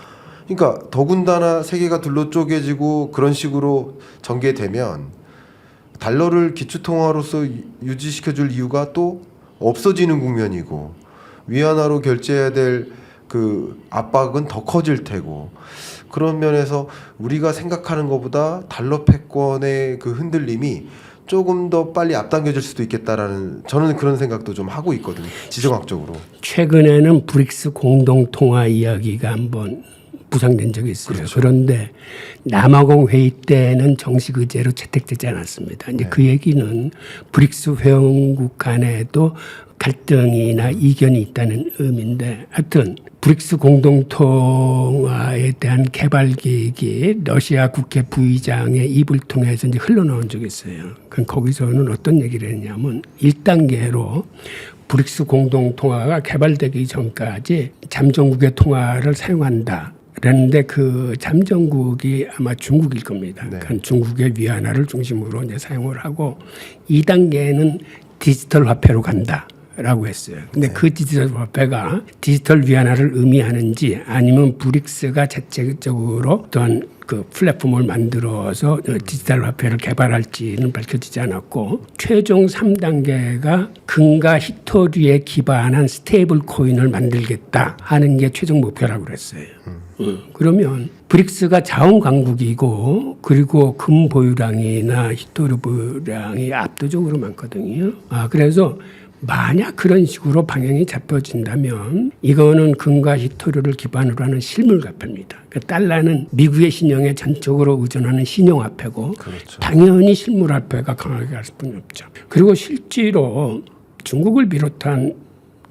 그러니까 더군다나 세계가 둘로 쪼개지고 그런 식으로 전개되면 달러를 기축통화로서 유지시켜줄 이유가 또 없어지는 국면이고, 위안화로 결제해야 될 그 압박은 더 커질 테고, 그런 면에서 우리가 생각하는 것보다 달러 패권의 그 흔들림이 조금 더 빨리 앞당겨질 수도 있겠다라는, 저는 그런 생각도 좀 하고 있거든요. 지정학적으로. 최근에는 브릭스 공동통화 이야기가 한번 부상된 적이 있어요. 그렇죠. 그런데 남아공 회의 때는 정식 의제로 채택되지 않았습니다. 이제 그 얘기는 브릭스 회원국 간에도 갈등이나 이견이 있다는 의미인데, 하여튼 브릭스 공동통화에 대한 개발 계획이 러시아 국회 부의장의 입을 통해서 이제 흘러나온 적이 있어요. 그럼 거기서는 어떤 얘기를 했냐면 1단계로 브릭스 공동통화가 개발되기 전까지 잠정국의 통화를 사용한다. 그런데 그 잠정국이 아마 중국일 겁니다. 네. 그러니까 중국의 위안화를 중심으로 이제 사용을 하고 2단계는 디지털 화폐로 간다. 라고 했어요. 근데 그 디지털 화폐가 디지털 위안화를 의미하는지 아니면 브릭스가 자체적으로 어떤 그 플랫폼을 만들어서 디지털 화폐를 개발할지는 밝혀지지 않았고, 최종 3단계가 금과 히토리에 기반한 스테이블 코인을 만들겠다 하는 게 최종 목표라고 그랬어요. 그러면 브릭스가 자원 강국이고 그리고 금 보유량이나 히토리 보유량이 압도적으로 많거든요. 그래서 만약 그런 식으로 방향이 잡혀진다면 이거는 금과 히토리를 기반으로 하는 실물화폐입니다. 그러니까 달러는 미국의 신용에 전적으로 의존하는 신용화폐고, 그렇죠. 당연히 실물화폐가 강하게 갈 수밖에 없죠. 그리고 실제로 중국을 비롯한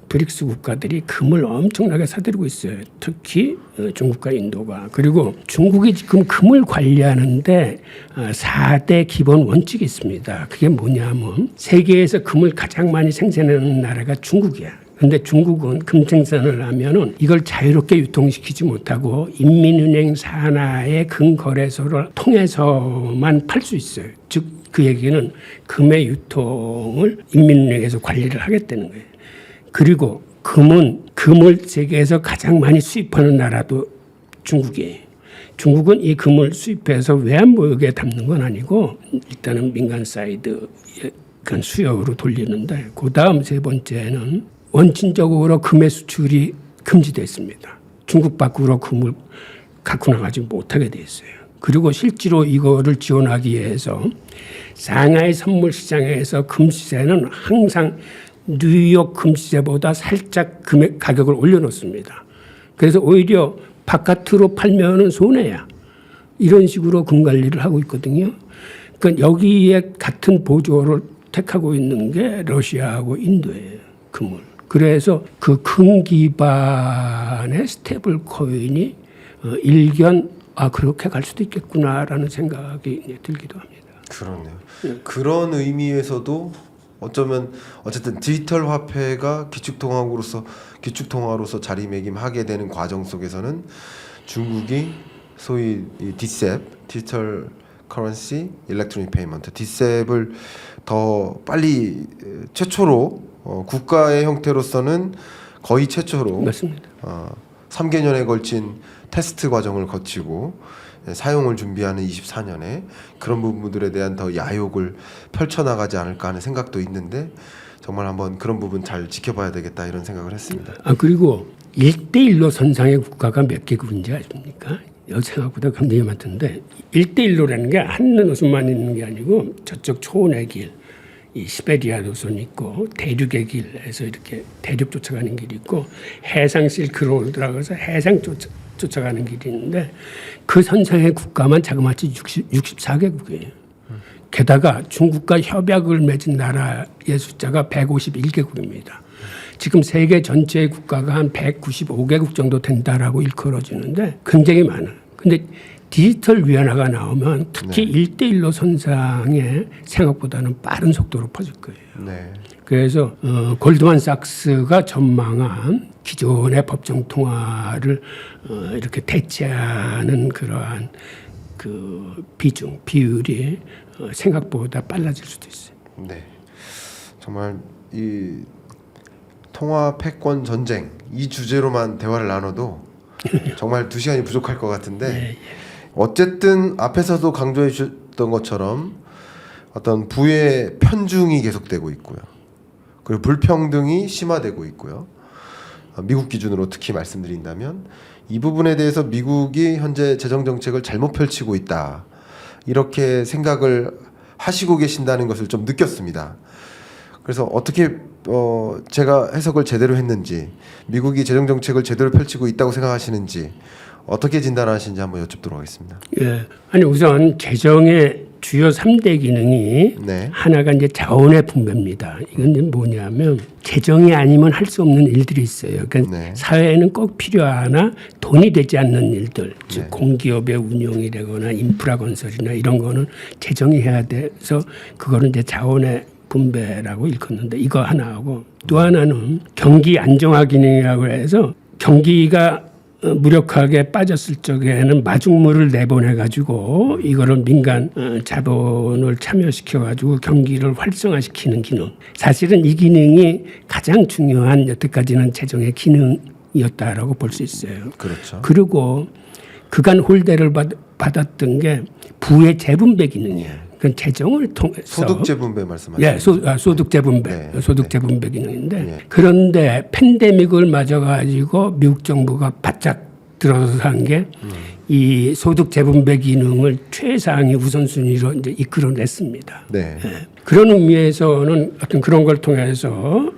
브릭스 국가들이 금을 엄청나게 사들이고 있어요. 특히 중국과 인도가. 그리고 중국이 지금 금을 관리하는데 4대 기본 원칙이 있습니다. 그게 뭐냐면 세계에서 금을 가장 많이 생산하는 나라가 중국이야. 근데 중국은 금 생산을 하면은 이걸 자유롭게 유통시키지 못하고 인민은행 산하의 금 거래소를 통해서만 팔 수 있어요. 즉 그 얘기는 금의 유통을 인민은행에서 관리를 하겠다는 거예요. 그리고 금을 세계에서 가장 많이 수입하는 나라도 중국이에요. 중국은 이 금을 수입해서 외환보유고에 담는 건 아니고 일단은 민간 사이드 그런 수요로 돌리는데, 그 다음 세 번째는 원칙적으로 금의 수출이 금지되어 있습니다. 중국 밖으로 금을 갖고 나가지 못하게 되어 있어요. 그리고 실제로 이거를 지원하기 위해서 상하이 선물 시장에서 금 시세는 항상 뉴욕 금 시세보다 살짝 금의 가격을 올려놓습니다. 그래서 오히려 바깥으로 팔면은 손해야. 이런 식으로 금 관리를 하고 있거든요. 그러니까 여기에 같은 보조를 택하고 있는 게 러시아하고 인도예요. 금을. 그래서 그 금 기반의 스테이블 코인이 일견 그렇게 갈 수도 있겠구나라는 생각이 들기도 합니다. 그렇네요. 그런 의미에서도 어쨌든 디지털 화폐가 기축통화로서 자리매김하게 되는 과정 속에서는 중국이 소위 이 디셉, 디지털 커런시 일렉트로닉 페이먼트, 디셉을 더 빨리 최초로 국가의 형태로서는 거의 최초로 맞습니다. 3개년에 걸친 테스트 과정을 거치고 사용을 준비하는 24년에 그런 부분들에 대한 더 야욕을 펼쳐나가지 않을까 하는 생각도 있는데, 정말 한번 그런 부분 잘 지켜봐야 되겠다 이런 생각을 했습니다. 그리고 1대1로 선상의 국가가 몇 개국인지 아십니까? 생각보다 굉장히 많던데, 1대1로라는 게 한 노선만 있는 게 아니고 저쪽 초원의 길, 이 시베리아 노선 있고 대륙의 길에서 이렇게 대륙 쫓아가는 길이 있고 해상 실크로드라고 해서 해상 쫓아가는 길이 있는데, 그 선상의 국가만 자그마치 64개국이에요. 게다가 중국과 협약을 맺은 나라의 숫자가 151개국입니다. 지금 세계 전체의 국가가 한 195개국 정도 된다라고 일컬어지는데 굉장히 많아요. 근데 디지털 위안화가 나오면 특히 1대1로 선상에 생각보다는 빠른 속도로 퍼질 거예요. 네. 그래서 골드만삭스가 전망한 기존의 법정 통화를 이렇게 대체하는 그러한 그 비율이 생각보다 빨라질 수도 있어요. 네. 정말 이 통화 패권 전쟁 이 주제로만 대화를 나눠도 정말 2시간이 부족할 것 같은데, 어쨌든 앞에서도 강조해 주셨던 것처럼 어떤 부의 편중이 계속되고 있고요. 그리고 불평등이 심화되고 있고요. 미국 기준으로 특히 말씀드린다면 이 부분에 대해서 미국이 현재 재정 정책을 잘못 펼치고 있다, 이렇게 생각을 하시고 계신다는 것을 좀 느꼈습니다. 그래서 어떻게 제가 해석을 제대로 했는지, 미국이 재정 정책을 제대로 펼치고 있다고 생각하시는지, 어떻게 진단하시는지 한번 여쭙도록 하겠습니다. 예. 아니 우선 재정의 주요 3대 기능이 네. 하나가 이제 자원의 분배입니다. 이건 이제 뭐냐면 재정이 아니면 할 수 없는 일들이 있어요. 그러니까 네. 사회에는 꼭 필요하나 돈이 되지 않는 일들, 즉 네. 공기업의 운영이 되거나 인프라 건설이나 이런 거는 재정이 해야 돼서 그거는 이제 자원의 분배라고 일컫는데 이거 하나하고 또 하나는 경기 안정화 기능이라고 해서 경기가 무력하게 빠졌을 적에는 마중물을 내보내 가지고 이거를 민간 자본을 참여시켜 가지고 경기를 활성화시키는 기능. 사실은 이 기능이 가장 중요한 여태까지는 재정의 기능이었다라고 볼 수 있어요. 그렇죠. 그리고 그간 홀대를 받았던 게 부의 재분배 기능이에요. 그건 재정을 통해서 소득 재분배 말씀하시는 예, 소득 재분배, 네. 소득 재분배 기능인데 네. 그런데 팬데믹을 맞아 가지고 미국 정부가 바짝 들어서 한 게 이 소득 재분배 기능을 최상위 우선순위로 이제 이끌어냈습니다. 네. 예. 그런 의미에서는 어떤 그런 걸 통해서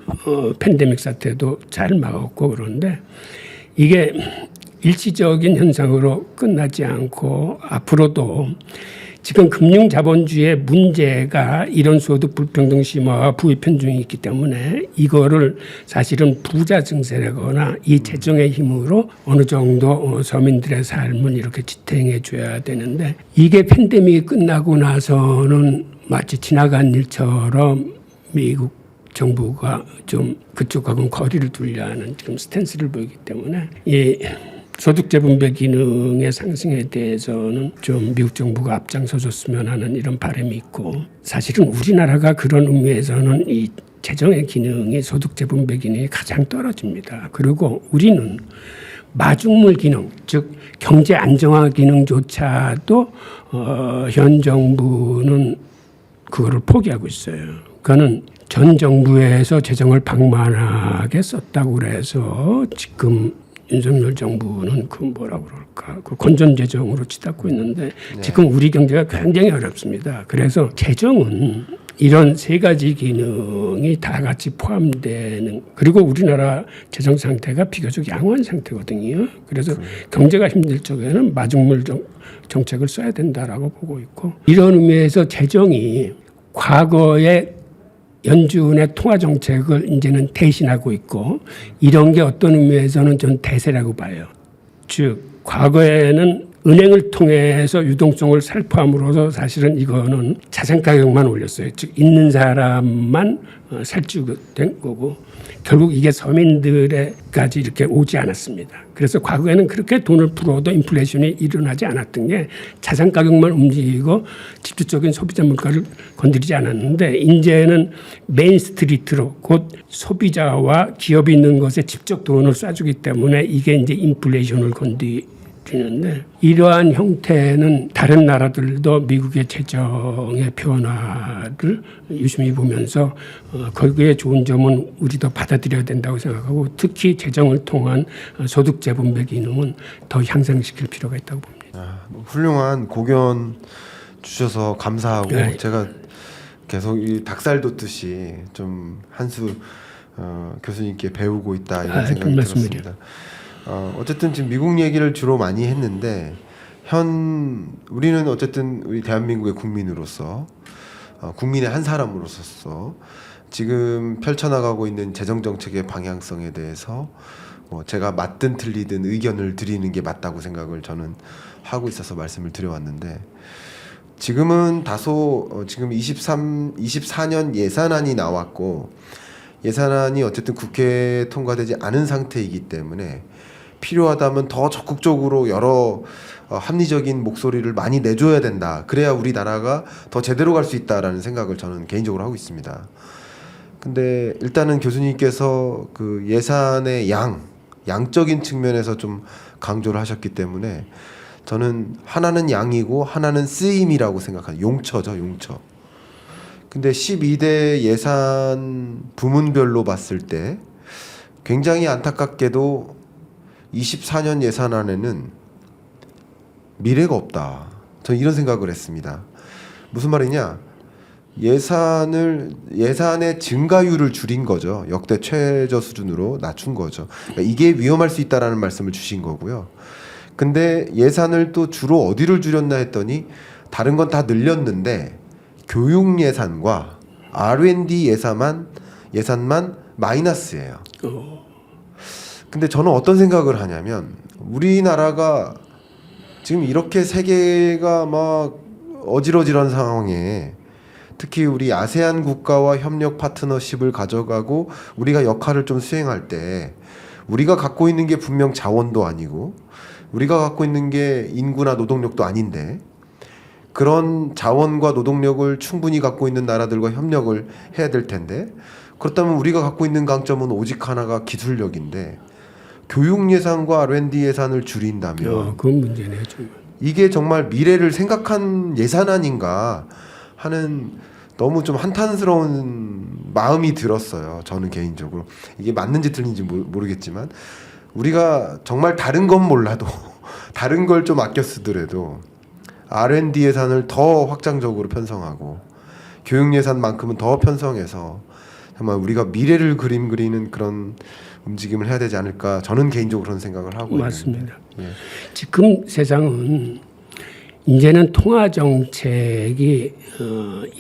팬데믹 사태도 잘 막았고 그런데 이게 일시적인 현상으로 끝나지 않고 앞으로도 지금 금융자본주의의 문제가 이런 소득 불평등 심화와 부의 편중이 있기 때문에 이거를 사실은 부자 증세라거나 이 재정의 힘으로 어느 정도 서민들의 삶은 이렇게 지탱해 줘야 되는데 이게 팬데믹이 끝나고 나서는 마치 지나간 일처럼 미국 정부가 좀 그쪽하고는 거리를 두려 하는 지금 스탠스를 보이기 때문에 이 소득 재분배 기능의 상승에 대해서는 좀 미국 정부가 앞장서줬으면 하는 이런 바람이 있고 사실은 우리나라가 그런 의미에서는 이 재정의 기능이 소득 재분배 기능이 가장 떨어집니다. 그리고 우리는 마중물 기능, 즉 경제 안정화 기능조차도 현 정부는 그거를 포기하고 있어요. 그거는 전 정부에서 재정을 방만하게 썼다고 그래서 지금 윤석열 정부는 그 뭐라고 그럴까 그 건전 재정으로 치닫고 있는데 지금 우리 경제가 굉장히 어렵습니다. 그래서 재정은 이런 세 가지 기능이 다 같이 포함되는 그리고 우리나라 재정 상태가 비교적 양호한 상태거든요. 그래서 경제가 힘들 적에는 마중물 정책을 써야 된다라고 보고 있고 이런 의미에서 재정이 과거에 연준의 통화 정책을 이제는 대신하고 있고 이런 게 어떤 의미에서는 전 대세라고 봐요. 즉 과거에는 은행을 통해서 유동성을 살포함으로써 사실은 이거는 자산 가격만 올렸어요. 즉 있는 사람만 살찌된 거고 결국 이게 서민들에까지 이렇게 오지 않았습니다. 그래서 과거에는 그렇게 돈을 풀어도 인플레이션이 일어나지 않았던 게 자산 가격만 움직이고 집중적인 소비자 물가를 건드리지 않았는데 이제는 메인 스트리트로 곧 소비자와 기업이 있는 것에 직접 돈을 쏴주기 때문에 이게 이제 인플레이션을 건드리는데 이러한 형태는 다른 나라들도 미국의 재정의 변화를 유심히 보면서 거기에 좋은 점은 우리도 받아들여야 된다고 생각하고 특히 재정을 통한 소득 재분배 기능은 더 향상시킬 필요가 있다고 봅니다. 훌륭한 고견 주셔서 감사하고 네. 제가 계속 이 닭살 돋듯이 좀 한 수 교수님께 배우고 있다 이런 생각이 들었습니다. 어쨌든 지금 미국 얘기를 주로 많이 했는데 우리는 어쨌든 우리 대한민국의 국민으로서 국민의 한 사람으로서 지금 펼쳐나가고 있는 재정 정책의 방향성에 대해서 제가 맞든 틀리든 의견을 드리는 게 맞다고 생각을 저는 하고 있어서 말씀을 드려왔는데 지금은 다소 지금 24년 예산안이 나왔고 예산안이 어쨌든 국회에 통과되지 않은 상태이기 때문에 필요하다면 더 적극적으로 여러 합리적인 목소리를 많이 내줘야 된다. 그래야 우리나라가 더 제대로 갈 수 있다라는 생각을 저는 개인적으로 하고 있습니다. 근데 일단은 교수님께서 그 예산의 양적인 측면에서 좀 강조를 하셨기 때문에 저는 하나는 양이고 하나는 쓰임이라고 생각하는 용처죠, 용처. 근데 12대 예산 부문별로 봤을 때 굉장히 안타깝게도 24년 예산안에는 미래가 없다. 저는 이런 생각을 했습니다. 무슨 말이냐? 예산의 증가율을 줄인 거죠. 역대 최저 수준으로 낮춘 거죠. 그러니까 이게 위험할 수 있다라는 말씀을 주신 거고요. 근데 예산을 또 주로 어디를 줄였나 했더니 다른 건 다 늘렸는데 교육 예산과 R&D 예산만 마이너스예요. 근데 저는 어떤 생각을 하냐면 우리나라가 지금 이렇게 세계가 막 어질어질한 상황에 특히 우리 아세안 국가와 협력 파트너십을 가져가고 우리가 역할을 좀 수행할 때 우리가 갖고 있는 게 분명 자원도 아니고 우리가 갖고 있는 게 인구나 노동력도 아닌데 그런 자원과 노동력을 충분히 갖고 있는 나라들과 협력을 해야 될 텐데 그렇다면 우리가 갖고 있는 강점은 오직 하나가 기술력인데 교육 예산과 R&D 예산을 줄인다면 그건 문제네요, 정말. 이게 정말 미래를 생각한 예산 아닌가 하는 너무 좀 한탄스러운 마음이 들었어요. 저는 개인적으로 이게 맞는지 틀린지 모르겠지만 우리가 정말 다른 건 몰라도 다른 걸 좀 아껴 쓰더라도 R&D 예산을 더 확장적으로 편성하고 교육 예산만큼은 더 편성해서 정말 우리가 미래를 그리는 그런 움직임을 해야 되지 않을까 저는 개인적으로 그런 생각을 하고 맞습니다. 예. 지금 세상은 이제는 통화 정책이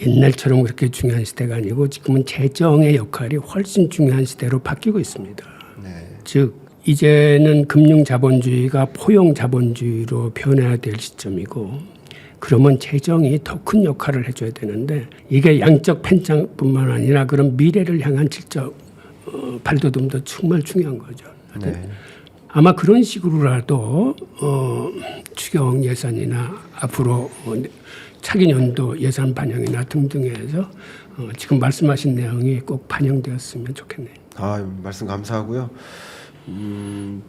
옛날처럼 그렇게 중요한 시대가 아니고 지금은 재정의 역할이 훨씬 중요한 시대로 바뀌고 있습니다. 네. 즉 이제는 금융 자본주의가 포용 자본주의로 변해야 될 시점이고 그러면 재정이 더 큰 역할을 해줘야 되는데 이게 양적 편차뿐만 아니라 그런 미래를 향한 질적 발돋움도 정말 중요한 거죠. 네. 아마 그런 식으로라도 추경 예산이나 앞으로 차기 연도 예산 반영이나 등등에서 지금 말씀하신 내용이 꼭 반영되었으면 좋겠네요. 말씀 감사하고요.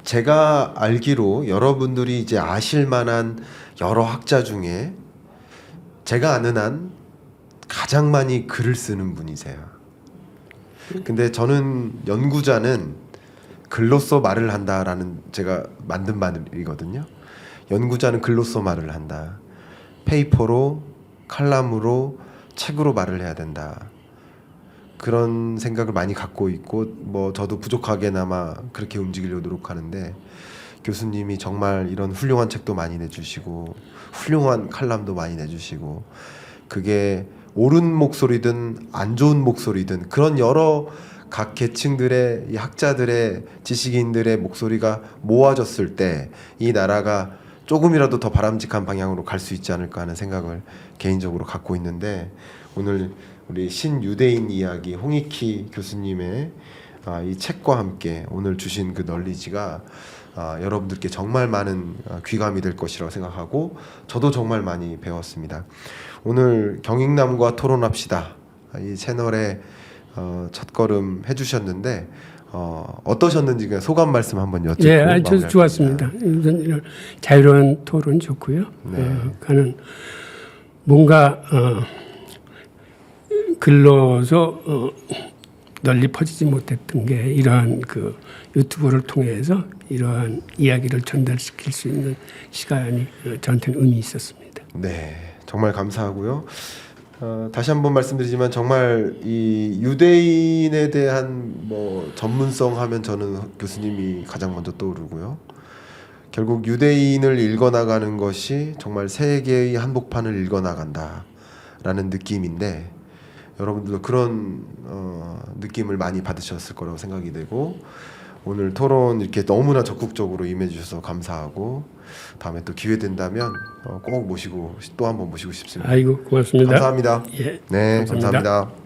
제가 알기로 여러분들이 이제 아실 만한 여러 학자 중에 제가 아는 한 가장 많이 글을 쓰는 분이세요. 근데 저는 연구자는 글로써 말을 한다라는 제가 만든 말이거든요. 연구자는 글로써 말을 한다. 페이퍼로, 칼럼으로, 책으로 말을 해야 된다. 그런 생각을 많이 갖고 있고 뭐 저도 부족하게나마 그렇게 움직이려고 노력하는데 교수님이 정말 이런 훌륭한 책도 많이 내주시고 훌륭한 칼럼도 많이 내주시고 그게 옳은 목소리든 안 좋은 목소리든 그런 여러 각 계층들의 이 학자들의 지식인들의 목소리가 모아졌을 때 이 나라가 조금이라도 더 바람직한 방향으로 갈 수 있지 않을까 하는 생각을 개인적으로 갖고 있는데 오늘 우리 신유대인 이야기 홍익희 교수님의 이 책과 함께 오늘 주신 그 널리지가 여러분들께 정말 많은 귀감이 될 것이라고 생각하고 저도 정말 많이 배웠습니다. 오늘 경익남과 토론합시다 이 채널에 첫걸음 해주셨는데 어떠셨는지 그냥 소감 말씀 한번 여쭙고 예, 저 좋았습니다. 이런 자유로운 토론 좋고요. 네. 가는 뭔가 글로서 널리 퍼지지 못했던 게 이러한 그 유튜브를 통해서 이러한 이야기를 전달시킬 수 있는 시간이 저한테는 의미 있었습니다. 네, 정말 감사하고요. 다시 한번 말씀드리지만 정말 이 유대인에 대한 뭐 전문성 하면 저는 교수님이 가장 먼저 떠오르고요. 결국 유대인을 읽어나가는 것이 정말 세계의 한복판을 읽어나간다라는 느낌인데 여러분들도 그런 느낌을 많이 받으셨을 거라고 생각이 되고 오늘 토론 이렇게 너무나 적극적으로 임해주셔서 감사하고 다음에 또 기회 된다면 꼭 모시고 또 한번 모시고 싶습니다. 아이고 고맙습니다. 감사합니다. 예, 네, 감사합니다. 감사합니다.